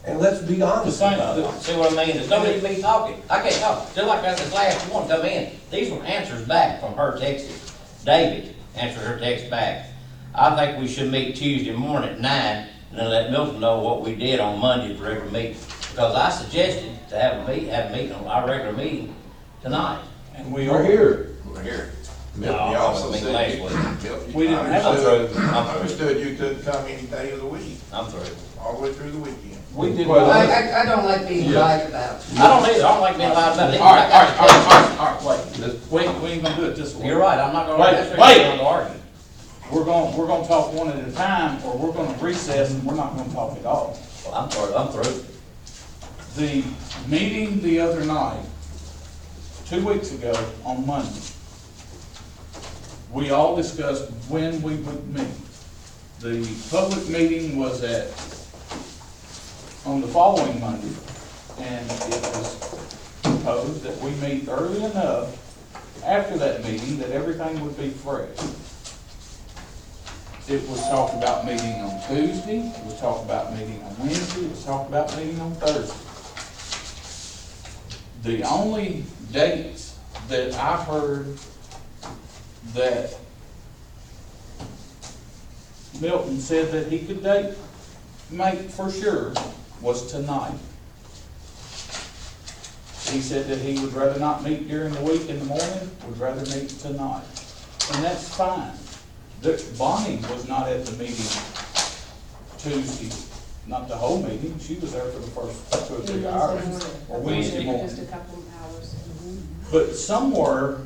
And let's be honest about it. See what I mean? There's no need me talking. I can't talk. Just like this last one come in. These were answers back from her texts. David answered her text back. I think we should meet Tuesday morning at 9 and then let Milton know what we did on Monday for every meeting. Because I suggested to have a meeting on our regular meeting tonight. And we We're are here. We're here. No, Milton, you also I mean, said last you- week. Milton, We didn't have I'm understood- through. I'm through. Understood you couldn't come any day of the week, I'm through. all the way through the weekend. We did Well, not. I don't like being Yeah. lied about. I don't either. I don't like being lied about it. All right, wait. We ain't gonna do it this way. You're right. I'm not gonna. Wait, that's the wait. reason I'm gonna argue. We're gonna talk one at a time, or we're gonna recess and we're not gonna talk at all. Well, I'm through. I'm through. The meeting the other night, 2 weeks ago on Monday, we all discussed when we would meet. The public meeting was on the following Monday, and it was proposed that we meet early enough after that meeting that everything would be fresh. It was talked about meeting on Tuesday, it was talked about meeting on Wednesday, it was talked about meeting on Thursday. The only dates that I heard that Milton said that he could make for sure was tonight. He said that he would rather not meet during the week in the morning, would rather meet tonight. And that's fine. Bonnie was not at the meeting Tuesday, not the whole meeting, she was there for the first 2 or 3 hours, or Wednesday morning. Just a couple of hours. But somewhere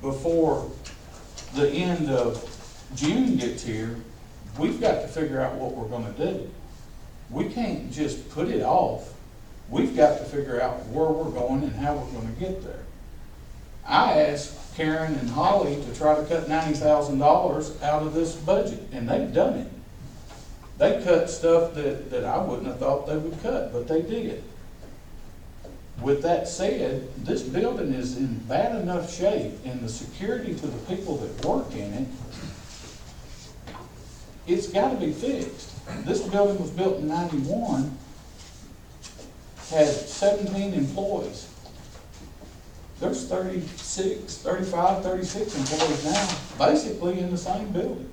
before the end of June gets here, we've got to figure out what we're gonna do. We can't just put it off. We've got to figure out where we're going and how we're gonna get there. I asked Karen and Holly to try to cut $90,000 out of this budget, and they've done it. They cut stuff that I wouldn't have thought they would cut, but they did. With that said, this building is in bad enough shape, and the security to the people that work in it, it's gotta be fixed. This building was built in '91, had 17 employees. There's 36 employees now, basically in the same building,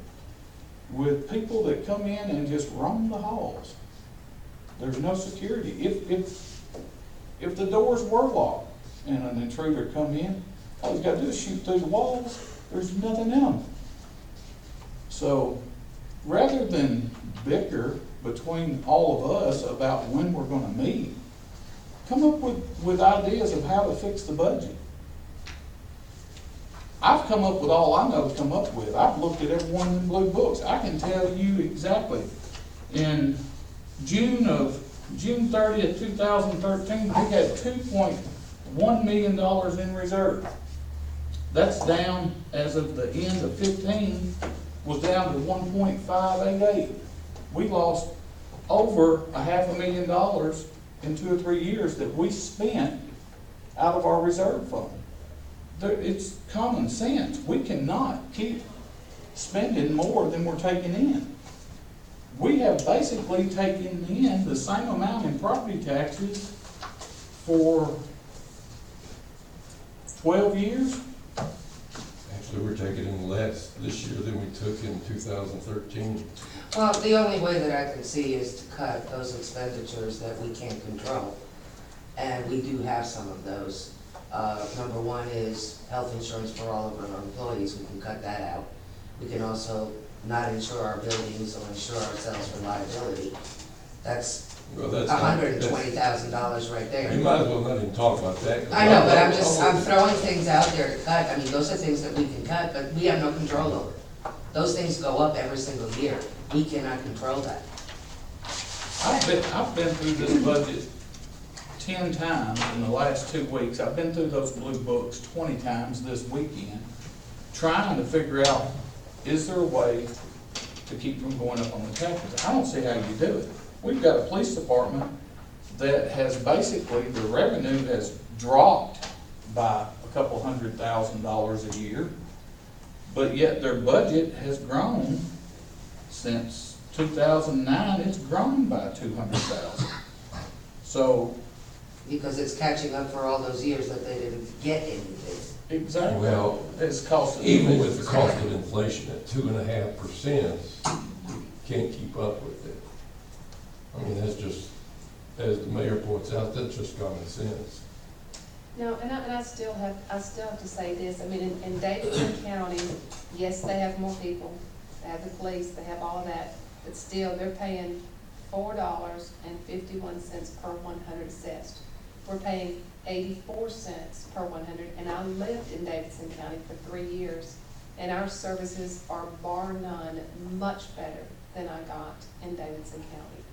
with people that come in and just roam the halls. There's no security. If the doors were locked and an intruder come in, all he's gotta do is shoot through the walls, there's nothing in them. So, rather than bicker between all of us about when we're gonna meet, come up with ideas of how to fix the budget. I've come up with all I know to come up with. I've looked at every one of them blue books. I can tell you exactly. In June 30th, 2013, we had $2.1 million in reserve. That's down, as of the end of 15, was down to 1.588. We lost over $500,000 in 2 or 3 years that we spent out of our reserve fund. It's common sense. We cannot keep spending more than we're taking in. We have basically taken in the same amount in property taxes for 12 years. Actually, we're taking in less this year than we took in 2013. Well, the only way that I can see is to cut those expenditures that we can't control. And we do have some of those. Number one is health insurance for all of our employees. We can cut that out. We can also not insure our buildings or insure ourselves for liability. That's Well, that's not- $120,000 right there. You might as well not even talk about that. I know, but I'm throwing things out there to cut. I mean, those are things that we can cut, but we have no control over. Those things go up every single year. We cannot control that. I've been through this budget 10 times in the last 2 weeks. I've been through those blue books 20 times this weekend, trying to figure out, is there a way to keep from going up on the taxes? I don't see how you do it. We've got a police department that has basically, the revenue has dropped by a couple $100,000 a year, but yet their budget has grown since 2009. It's grown by $200,000. So, Because it's catching up for all those years that they didn't get anything. exactly, Well, it's costing. even with the cost of inflation at 2.5%, you can't keep up with it. I mean, that's just, as the mayor points out, that's just common sense. No, and I still have to say this, I mean, in Davidson County, yes, they have more people, they have the police, they have all that, but still, they're paying $4.51 per 100 assessed. We're paying 84 cents per 100, and I lived in Davidson County for 3 years, and our services are bar none much better than I got in Davidson County.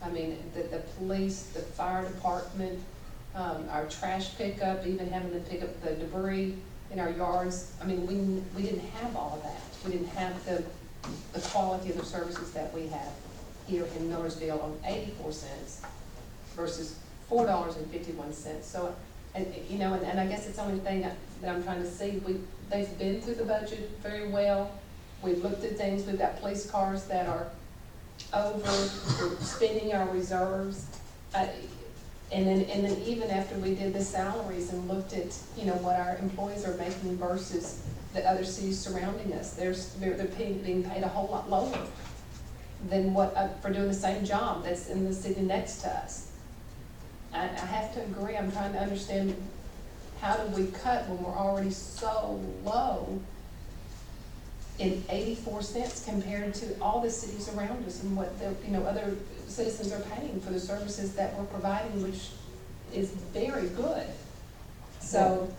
I mean, the police, the fire department, our trash pickup, even having to pick up the debris in our yards. I mean, we didn't have all of that. We didn't have the quality of the services that we have here in Millersville on 84 cents versus $4.51. So, and I guess it's the only thing that I'm trying to see. They've been through the budget very well. We've looked at things. We've got police cars that are over. We're spending our reserves. And then even after we did the salaries and looked at, what our employees are making versus the other cities surrounding us, they're being paid a whole lot lower than what, for doing the same job that's in the city next to us. I have to agree, I'm trying to understand, how do we cut when we're already so low in 84 cents compared to all the cities around us and what the, other citizens are paying for the services that we're providing, which is very good. So,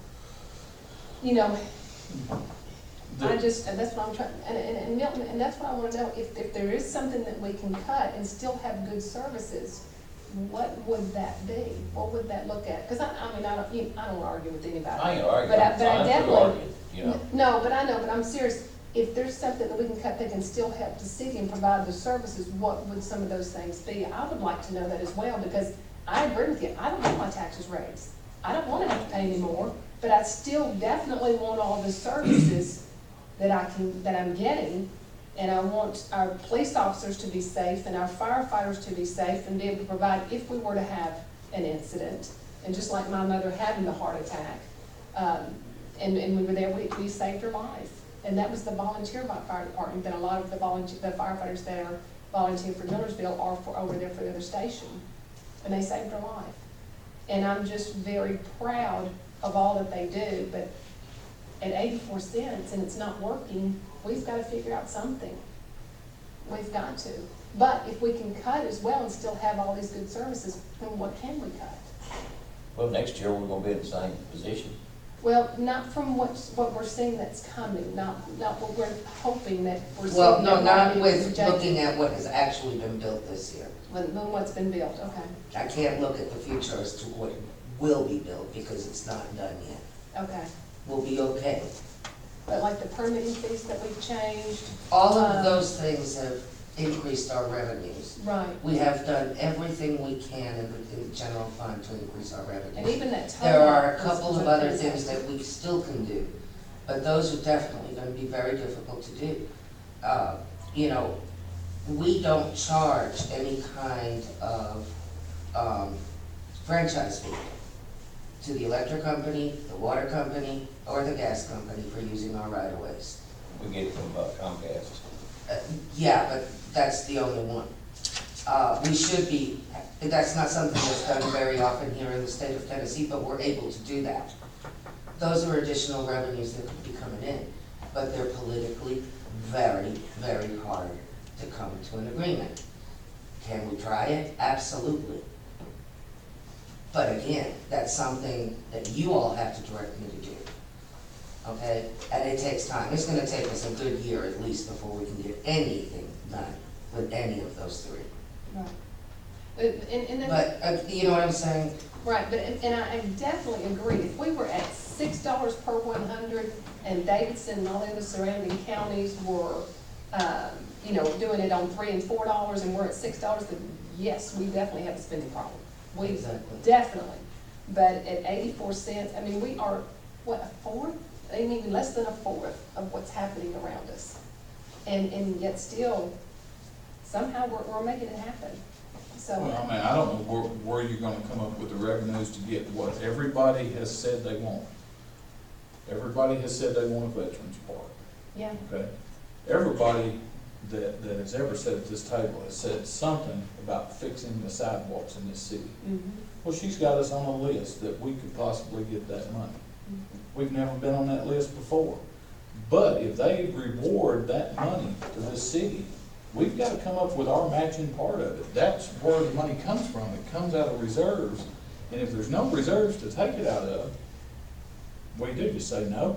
that's what I'm trying, and Milton, and that's what I wanna know, if there is something that we can cut and still have good services, what would that be? What would that look at? Cause I don't argue with anybody. I ain't arguing, But I I'm through definitely, arguing, No, but I'm serious. If there's something that we can cut that can still help the city and provide the services, what would some of those things be? I would like to know that as well, because I agree with you, I don't want my taxes raised. I don't wanna have to pay any more, but I still definitely want all the services that I'm getting. And I want our police officers to be safe and our firefighters to be safe and be able to provide if we were to have an incident. And just like my mother having the heart attack, and we were there, we saved her life. And that was the volunteer fire department that a lot of the firefighters that are volunteering for Millersville are over there for the other station. And they saved her life. And I'm just very proud of all that they do, but at 84 cents and it's not working, we've got to figure out something. We've got to. But if we can cut as well and still have all these good services, then what can we cut? Well, next year, we're gonna be in the same position. Well, not from what we're seeing that's coming, not what we're hoping that we're seeing. Well, no, not that with projected. looking at what has actually been built this year. When what's been built, okay, I can't look at the future as to what will be built because it's not done yet. okay. We'll be okay. But like the permitting fees that we've changed, All of those things have increased our revenues. right, We have done everything we can in the general fund to increase our and revenues. even that total. There are a was couple of a other fantastic. things that we still can do, but those are definitely gonna be very difficult to do. We don't charge any kind of franchise fee to the electric company, the water company, or the gas company for using our right-of-ways. We get it from Comcast. Yeah, but that's the only one. We should be, that's not something that's done very often here in the state of Tennessee, but we're able to do that. Those are additional revenues that could be coming in, but they're politically very, very hard to come to an agreement. Can we try it? Absolutely. But again, that's something that you all have to direct me to do. Okay? And it takes time. It's gonna take us a good year at least before we can get anything done with any of those three. Right. And then, But, you know what I'm saying? right, but, and I definitely agree, if we were at $6 per 100 and Davidson and all the other surrounding counties were, doing it on $3 and $4 and we're at $6, then yes, we definitely have a spending problem. We Exactly. definitely. But at 84 cents, I mean, we are, what, a fourth? Even less than a fourth of what's happening around us. And yet still, somehow we're making it happen. So, Well, I mean, I don't know where you're gonna come up with the revenues to get what everybody has said they want. Everybody has said they want a veterans park, yeah, okay? Everybody that has ever sat at this table has said something about fixing the sidewalks in this city. Well, she's got us on a list that we could possibly get that money. We've never been on that list before. But if they reward that money to this city, we've got to come up with our matching part of it. That's where the money comes from. It comes out of reserves. And if there's no reserves to take it out of, what do you do? Just say no?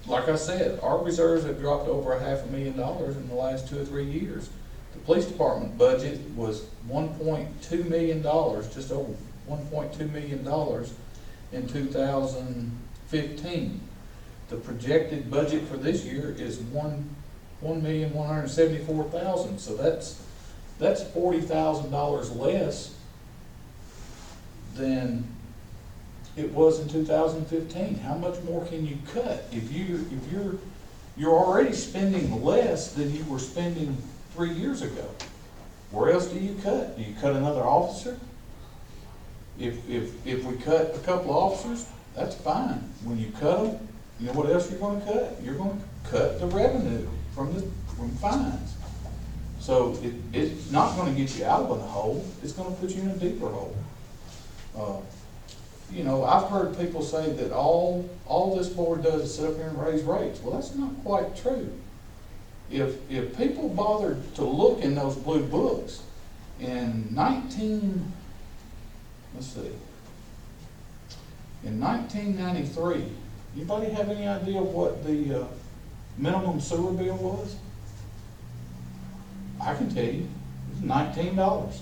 Like I said, our reserves have dropped over $500,000 in the last 2 or 3 years. The police department budget was $1.2 million, just over $1.2 million in 2015. The projected budget for this year is $1,174,000. So that's $40,000 less than it was in 2015. How much more can you cut? If you're already spending less than you were spending 3 years ago, where else do you cut? Do you cut another officer? If we cut a couple of officers, that's fine. When you cut them, you know what else you're going to cut? You're going to cut the revenue from fines. So it's not going to get you out of a hole. It's going to put you in a deeper hole. You know, I've heard people say that all this board does is sit up here and raise rates. Well, that's not quite true. If people bothered to look in those blue books in 1993, anybody have any idea what the minimum sewer bill was? I can tell you, it's $19.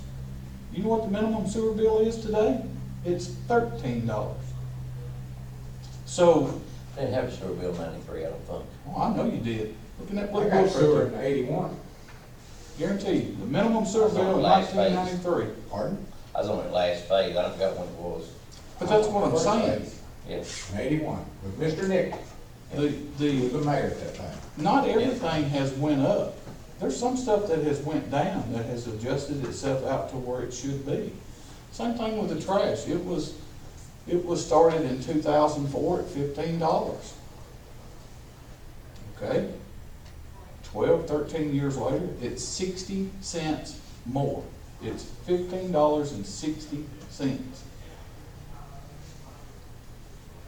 You know what the minimum sewer bill is today? It's $13. So, They didn't have a sewer bill in 93, I don't think. well, I know you did. Looking at I blue got book sewer right in there. '81. Guarantee you, the minimum sewer That's on bill the in last page. 1993. Pardon? I was on the last phase, I don't forgot when it was. But that's what I'm saying. Yes. In '81, with Mr. Nick. He was The the mayor at that time. not everything has went up. There's some stuff that has went down, that has adjusted itself out to where it should be. Same thing with the trash. It was started in 2004 at $15. Okay? 12, 13 years later, it's 60 cents more. It's $15.60.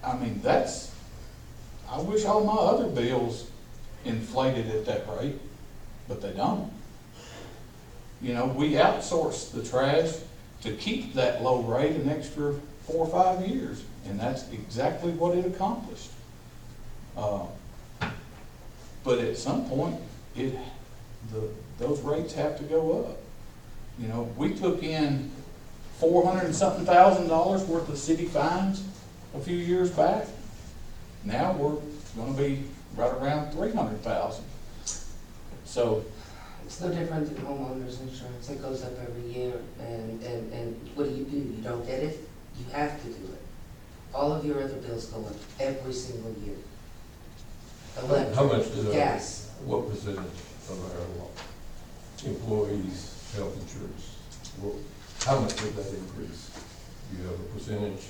I mean, I wish all my other bills inflated at that rate, but they don't. You know, we outsource the trash to keep that low rate an extra 4 or 5 years, and that's exactly what it accomplished. But at some point, those rates have to go up. You know, we took in $400 and something thousand worth of city fines a few years back. Now we're going to be right around 300,000. So It's no different than homeowners insurance. It goes up every year, and what do? You don't get it? You have to do it. All of your other bills go up every single year. Electric, How much does gas. What percentage of our employees' health insurance? How much did that increase? Do you have a percentage?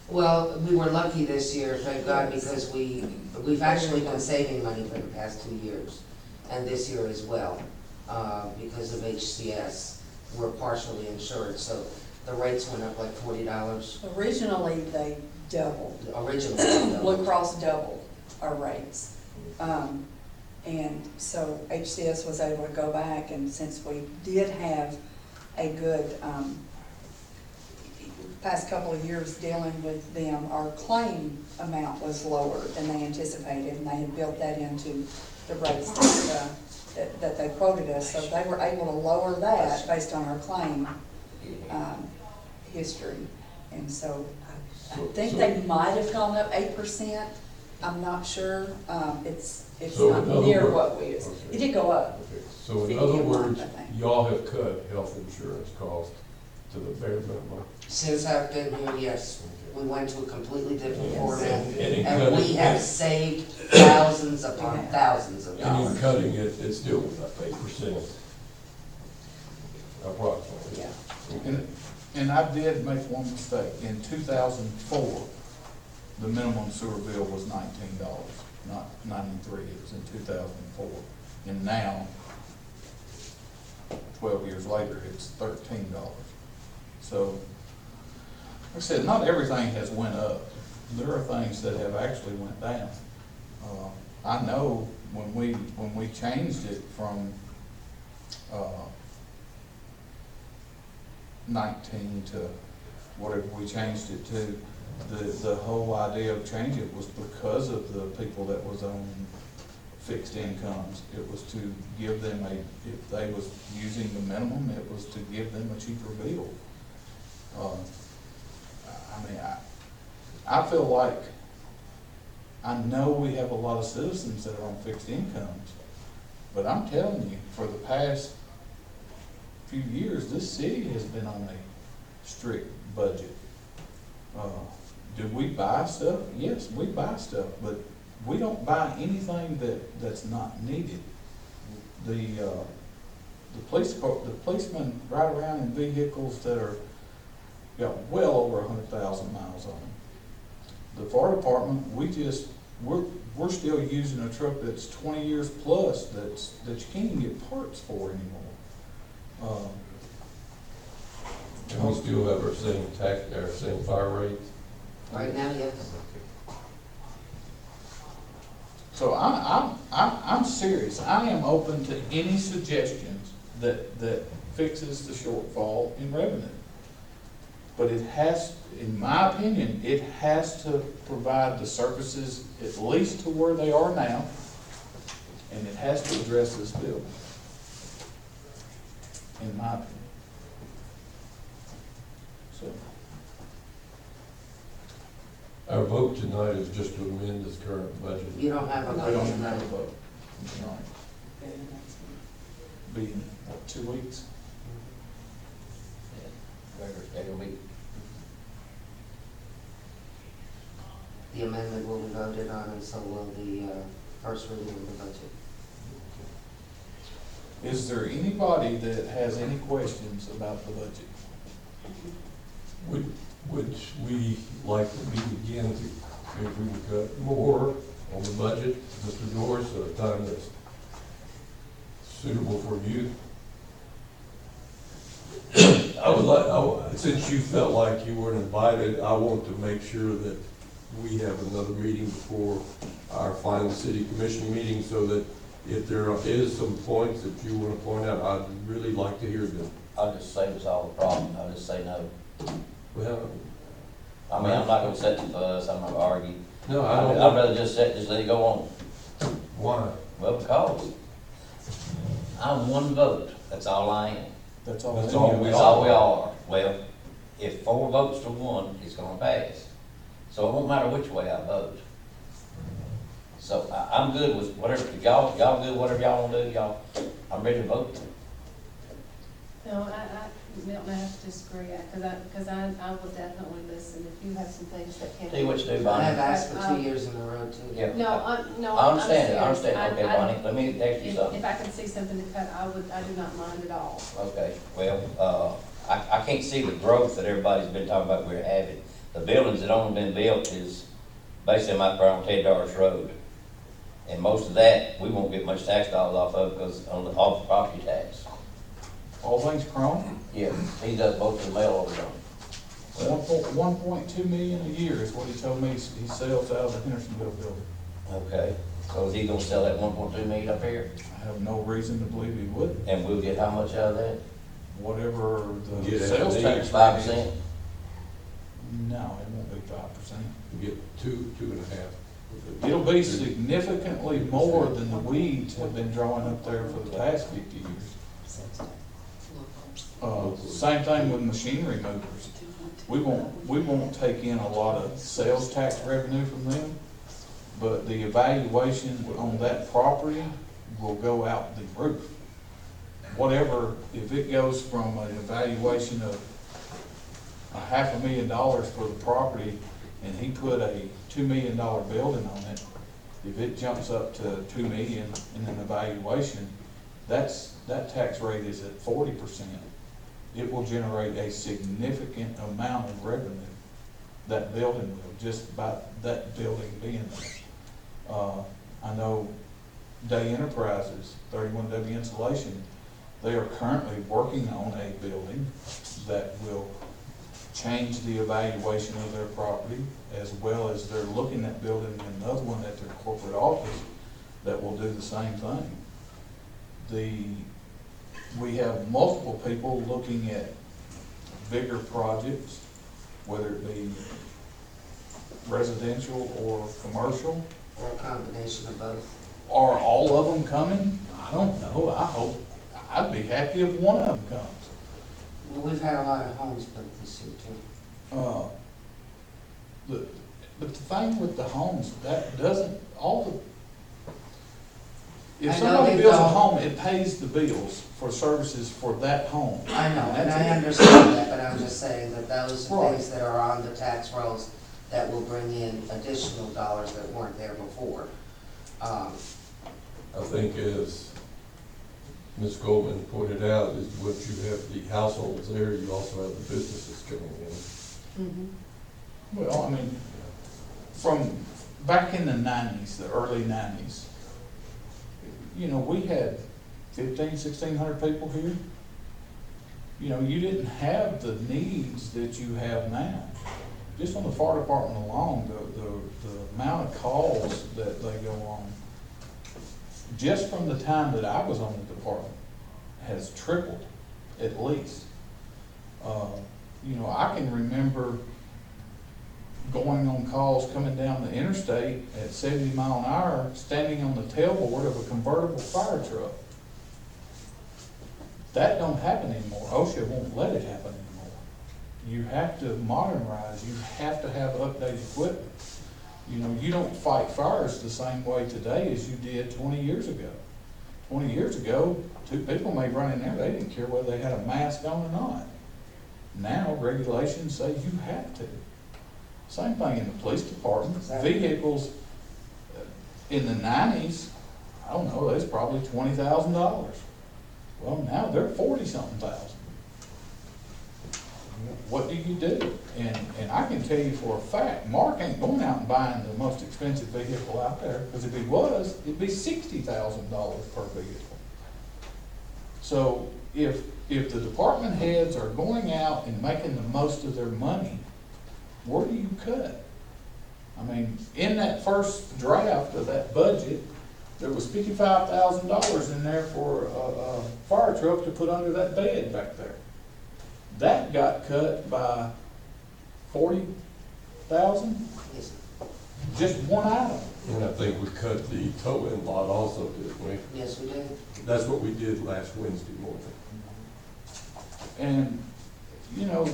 Well, we were lucky this year, thank God, because we've actually been saving money for the past 2 years, and this year as well, because of HCS. We're partially insured, so the rates went up like $40. Originally, they doubled. Originally, Blue Cross doubled our rates. And so HCS was able to go back, and since we did have a good, past couple of years dealing with them, our claim amount was lower than they anticipated, and they had built that into the rates that they quoted us. So they were able to lower that based on our claim history. And so I think they might have gone up 8%. I'm not sure. It's So not in other near words- what we, it did go up. Okay, so in 50 other a month, words, I think. y'all have cut health insurance costs to the bare minimum. Since I've been here, yes, we went to a completely different Yes. format, And in and cutting we have it- saved thousands upon thousands of And in dollars. cutting it, it's still went up 8%. approximately. Yeah. And I did make one mistake. In 2004, the minimum sewer bill was $19, not 93. It was in 2004. And now, 12 years later, it's $13. So, like I said, not everything has went up. There are things that have actually went down. I know when we changed it from 19 to whatever we changed it to, the whole idea of changing it was because of the people that was on fixed incomes. It was to give them if they was using the minimum, it was to give them a cheaper bill. I mean, I feel like, I know we have a lot of citizens that are on fixed incomes, but I'm telling you, for the past few years, this city has been on a strict budget. Do we buy stuff? Yes, we buy stuff, but we don't buy anything that's not needed. The policemen ride around in vehicles that are got well over 100,000 miles on them. The fire department, we're still using a truck that's 20 years plus that you can't even get parts for anymore. And we still have our same fire rates. Right now, yes. So I'm serious. I am open to any suggestions that fixes the shortfall in revenue. But it has, in my opinion, it has to provide the services at least to where they are now, and it has to address this bill, in my opinion. So, Our vote tonight is just to amend this current budget. You don't have a we vote don't tonight. have a vote. Right. Be in, what, 2 weeks? Regular schedule meeting. The amendment will be voted on, and so will the first reading of the budget. Is there anybody that has any questions about the budget? Would we like to meet again to, if we could cut more on the budget, Mr. Norris, at a time that's suitable for you? Since you felt like you weren't invited, I want to make sure that we have another meeting before our final city commission meeting, so that if there is some points that you want to point out, I'd really like to hear them. I'll just save us all the problem, I'll just say no. Well, I mean, I'm not gonna set the fuss, I'm not gonna argue. no, I don't. I'd rather just let it go on. Why? Well, because I'm one vote, that's all I am. That's all. That's in all here. we That's all we are. Well, if 4 votes to 1, it's gonna pass. So it won't matter which way I vote. So I'm good with whatever, if y'all good, whatever y'all wanna do, I'm ready to vote. No, Milton, I have to disagree, because I will definitely listen if you have some things that can. Tell you what you do, I Bonnie. have asked for 2 years in a row too. Yeah. No, I understand it, I serious. understand. Okay, Bonnie, let me ask you something. If I can see something to cut, I do not mind at all. Okay, well, I can't see the growth that everybody's been talking about we're having. The buildings that only been built is basically out there on Ted Doris Road. And most of that, we won't get much tax dollars off of because off the property tax. All things Chrome, Yeah, he does both the mail order on. 1.2 million a year is what he told me he sells out of the Hendersonville building. Okay, so is he gonna sell that 1.2 million up here? I have no reason to believe he wouldn't. And we'll get how much out of that? Whatever the Get sales it. tax. 5%? No, it won't be 5%. You get 2.5. It'll be significantly more than the weeds have been drawing up there for the past 50 years. Same thing with machinery movers. We won't take in a lot of sales tax revenue from them, but the evaluation on that property will go out the roof. Whatever, if it goes from an evaluation of $500,000 for the property, and he put a $2 million building on it, if it jumps up to $2 million in an evaluation, that tax rate is at 40%. it will generate a significant amount of revenue. That building will, just about that building being there. I know Day Enterprises, 31W Insulation, they are currently working on a building that will change the evaluation of their property, as well as they're looking at building another one at their corporate office that will do the same thing. We have multiple people looking at bigger projects, whether it be residential or commercial. Or a combination of both. Are all of them coming? I don't know. I hope, I'd be happy if one of them comes. Well, we've had a lot of homes built this year too. But the thing with the homes, that doesn't, if I know somebody they builds a don't. home, it pays the bills for services for that home. I know, and That's I it. understand that, but I'm just saying that those Right. things that are on the tax rolls that will bring in additional dollars that weren't there before. I think as Ms. Goldman pointed out, is once you have the households there, you also have the businesses coming in. Well, I mean, from back in the 90s, the early 90s, you know, we had 1,600 people here. You know, you didn't have the needs that you have now. Just on the fire department alone, the amount of calls that they go on, just from the time that I was on the department, has tripled, at least. You know, I can remember going on calls coming down the interstate at 70 mile an hour, standing on the tailboard of a convertible fire truck. That don't happen anymore. OSHA won't let it happen anymore. You have to modernize, you have to have updated equipment. You know, you don't fight fires the same way today as you did 20 years ago. 20 years ago, two people may run in there, they didn't care whether they had a mask on or not. Now, regulations say you have to. Same thing in the police department. Vehicles in the 90s, I don't know, that's probably $20,000. Well, now they're 40-something thousand. What do you do? And I can tell you for a fact, Mark ain't going out and buying the most expensive vehicle out there, because if he was, it'd be $60,000 per vehicle. So if the department heads are going out and making the most of their money, where do you cut? I mean, in that first draft of that budget, there was $55,000 in there for a fire truck to put under that bed back there. That got cut by 40,000, Yes. just one item. And I think we cut the tow-in lot also, didn't we? Yes, we did. That's what we did last Wednesday morning. And, you know,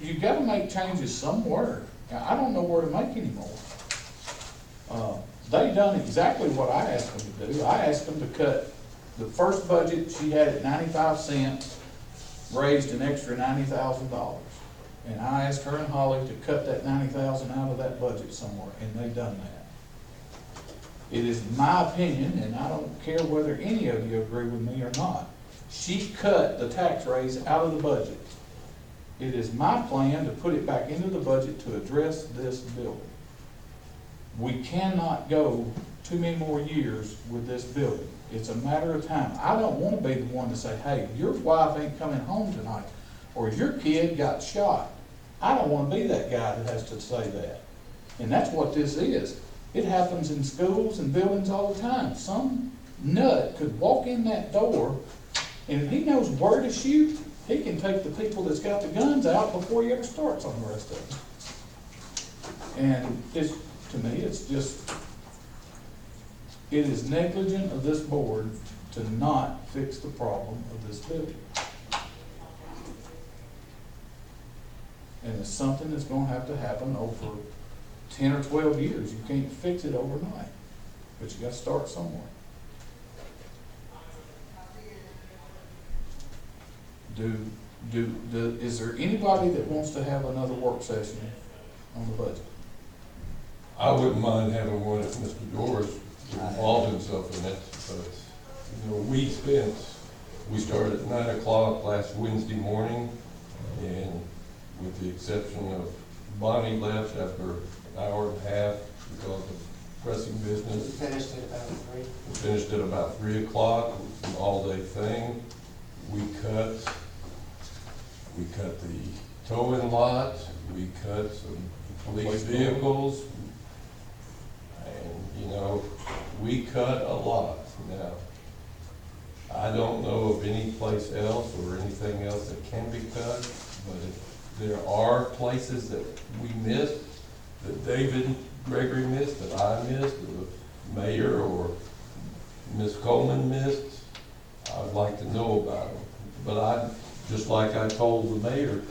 you gotta make changes somewhere. Now, I don't know where to make any more. They done exactly what I asked them to do. I asked them to cut the first budget she had at 95 cents, raised an extra $90,000. And I asked her and Holly to cut that $90,000 out of that budget somewhere, and they done that. It is my opinion, and I don't care whether any of you agree with me or not, she cut the tax raise out of the budget. It is my plan to put it back into the budget to address this building. We cannot go too many more years with this building. It's a matter of time. I don't want to be the one to say, hey, your wife ain't coming home tonight, or your kid got shot. I don't want to be that guy that has to say that. And that's what this is. It happens in schools and buildings all the time. Some nut could walk in that door, and if he knows where to shoot, he can take the people that's got the guns out before he ever starts on the rest of them. And it's, to me, it's just, it is negligent of this board to not fix the problem of this building. And it's something that's gonna have to happen over 10 or 12 years. You can't fix it overnight, but you gotta start somewhere. Is there anybody that wants to have another work session on the budget? I wouldn't mind having one if Mr. Doris involved himself in it, because, you know, we spent We started at 9 o'clock last Wednesday morning, and with the exception of Bonnie left after an hour and a half because of pressing We business. finished at about 3. We finished at about 3 o'clock, it was an all-day thing. We cut the towing lot, we cut some police vehicles, and, you know, we cut a lot. Now, I don't know of any place else or anything else that can be cut, but if there are places that we missed, that David Gregory missed, that I missed, or the mayor or Ms. Coleman missed, I'd like to know about them. But I, just like I told the mayor,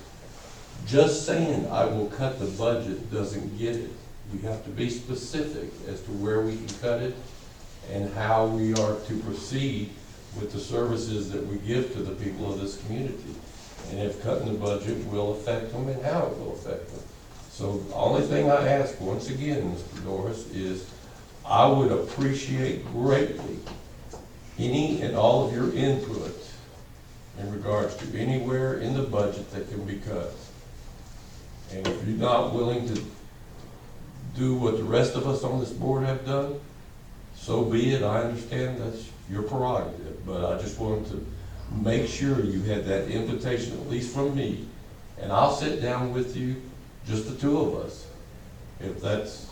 just saying I will cut the budget doesn't get it. You have to be specific as to where we can cut it and how we are to proceed with the services that we give to the people of this community. And if cutting the budget will affect them and how it will affect them. So the only thing I ask, once again, Mr. Doris, is I would appreciate greatly any and all of your input in regards to anywhere in the budget that can be cut. And if you're not willing to do what the rest of us on this board have done, so be it. I understand that's your prerogative, but I just wanted to make sure you had that invitation, at least from me, and I'll sit down with you, just the two of us, if that's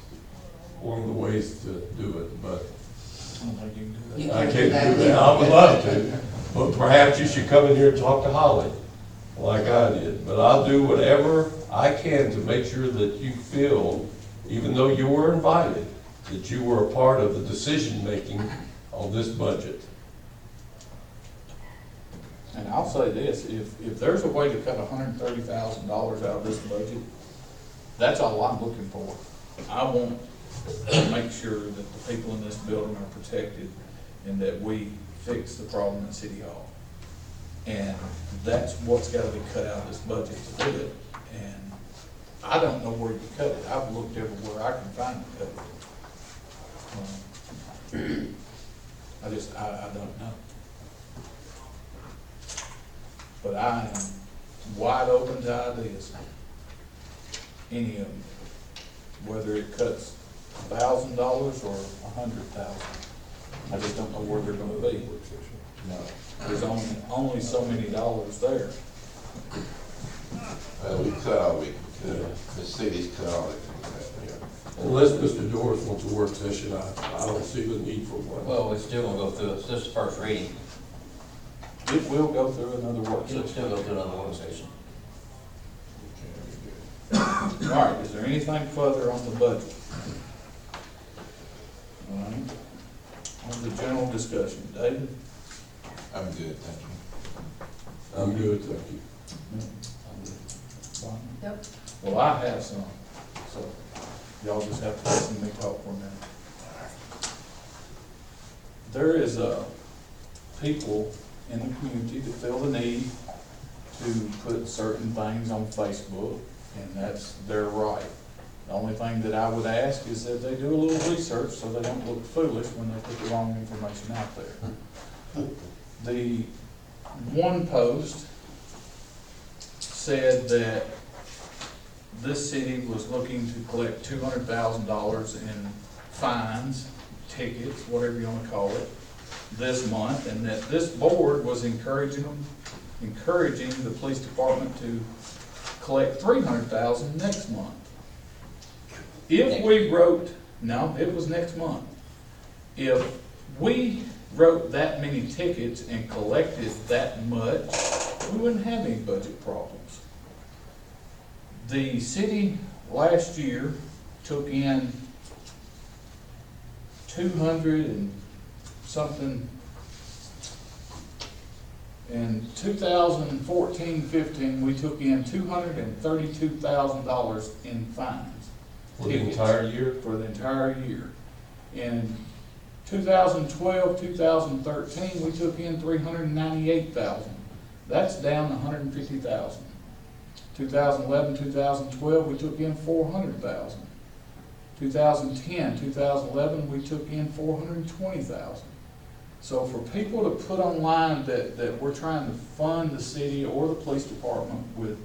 one of the ways to do it, but I don't think you can do You that. I can't can't do that. I would love to, but perhaps you should come in here and talk to Holly, like I did. But I'll do whatever I can to make sure that you feel, even though you were invited, that you were a part of the decision-making on this budget. And I'll say this, if there's a way to cut $130,000 out of this budget, that's all I'm looking for. I want to make sure that the people in this building are protected and that we fix the problem at City Hall. And that's what's gotta be cut out of this budget to do it. And I don't know where you cut it. I've looked everywhere I can find to cut it. I don't know. But I am wide open to ideas. Any of them. Whether it cuts $1,000 or $100,000. I just don't know where they're gonna be. No, there's only so many dollars there. We cut all we can cut. The city's cut all they can cut, yeah. Unless Mr. Doris wants a work session, I don't see the need for one. Well, we're still gonna go through it, this is first reading, It will go through another work we'll session. still go through another work session. All right, is there anything further on the budget? All right, on the general discussion, David? I'm good, thank you. I'm good, thank you. Bonnie? Yep. Well, I have some, so y'all just have to listen to me talk for a minute. There is people in the community that feel the need to put certain things on Facebook, and that's their right. The only thing that I would ask is that they do a little research so they don't look foolish when they put the wrong information out there. The one post said that this city was looking to collect $200,000 in fines, tickets, whatever you want to call it, this month, and that this board was encouraging the police department to collect $300,000 next month. If we wrote, no, it was next month. If we wrote that many tickets and collected that much, we wouldn't have any budget problems. The city last year took in 200 and something. In 2014-15, we took in $232,000 in fines. For the entire year? For the entire year. In 2012, 2013, we took in $398,000. That's down $150,000. 2011, 2012, we took in $400,000. 2010, 2011, we took in $420,000. So for people to put online that we're trying to fund the city or the police department with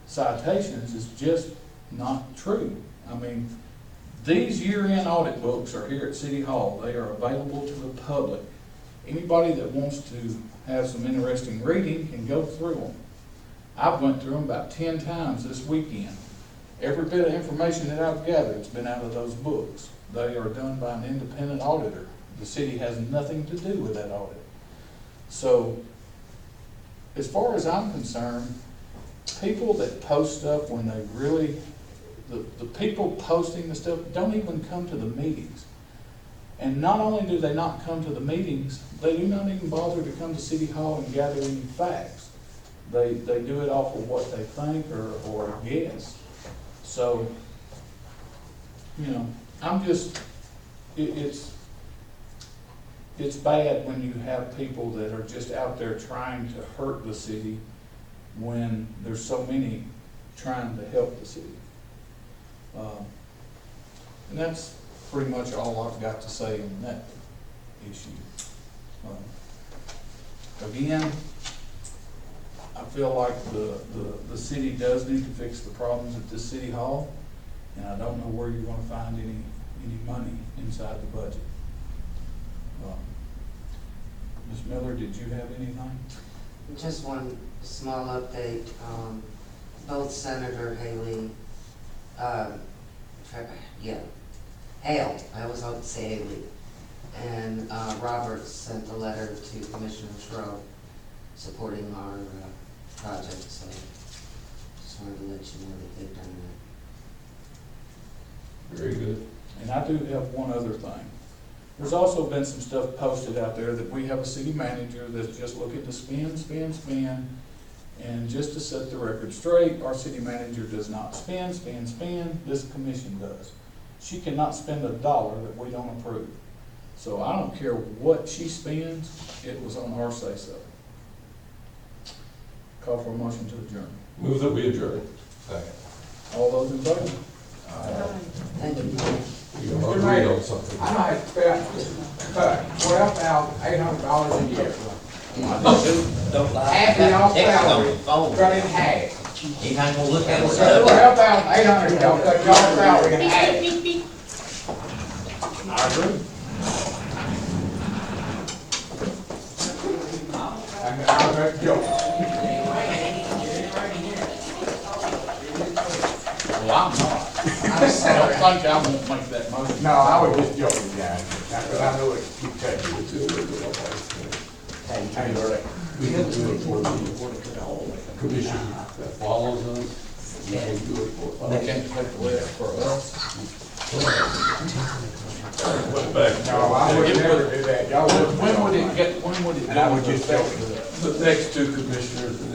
citations is just not true. I mean, these year-end audit books are here at City Hall. They are available to the public. Anybody that wants to have some interesting reading can go through them. I've went through them about 10 times this weekend. Every bit of information that I've gathered has been out of those books. They are done by an independent auditor. The city has nothing to do with that audit. So, as far as I'm concerned, people that post stuff when they really, the people posting the stuff don't even come to the meetings. And not only do they not come to the meetings, they do not even bother to come to City Hall and gather any facts. They do it off of what they think or guess. So, you know, I'm just, it's bad when you have people that are just out there trying to hurt the city when there's so many trying to help the city. And that's pretty much all I've got to say on that issue. Again, I feel like the city does need to fix the problems at this city hall, and I don't know where you're gonna find any money inside the budget. Ms. Miller, did you have anything? Just one small update. Both Senator Haley, Hale, I always want to say Haley, and Roberts sent a letter to Commissioner Schroe supporting our project, so just wanted to let you know that they've done that. Very good. And I do have one other thing. There's also been some stuff posted out there that we have a city manager that's just looking to spend. And just to set the record straight, our city manager does not spend. This commission does. She cannot spend $1 that we don't approve. So I don't care what she spends, it was on our say-so. Call for a motion to adjourn. Move that we adjourn. Second. All those in favor? Thank you. We are agreed on something. I might spend $12,800 a year. Don't lie. Half of y'all's Text on salary, the phone. cut in half. He ain't gonna look at it. $12,800, y'all cut y'all's salary in half. I agree. And I'm a joke. Well, I'm not. I don't think I won't make that motion. No, I was just joking, guys, because I know it keeps touching. Hey, Loretta. We can do it for the commission that follows us. We can do it for They us. can't take the lead for us. No, I would never do that. Y'all would. When would it get, And I was just joking. The next two commissioners, and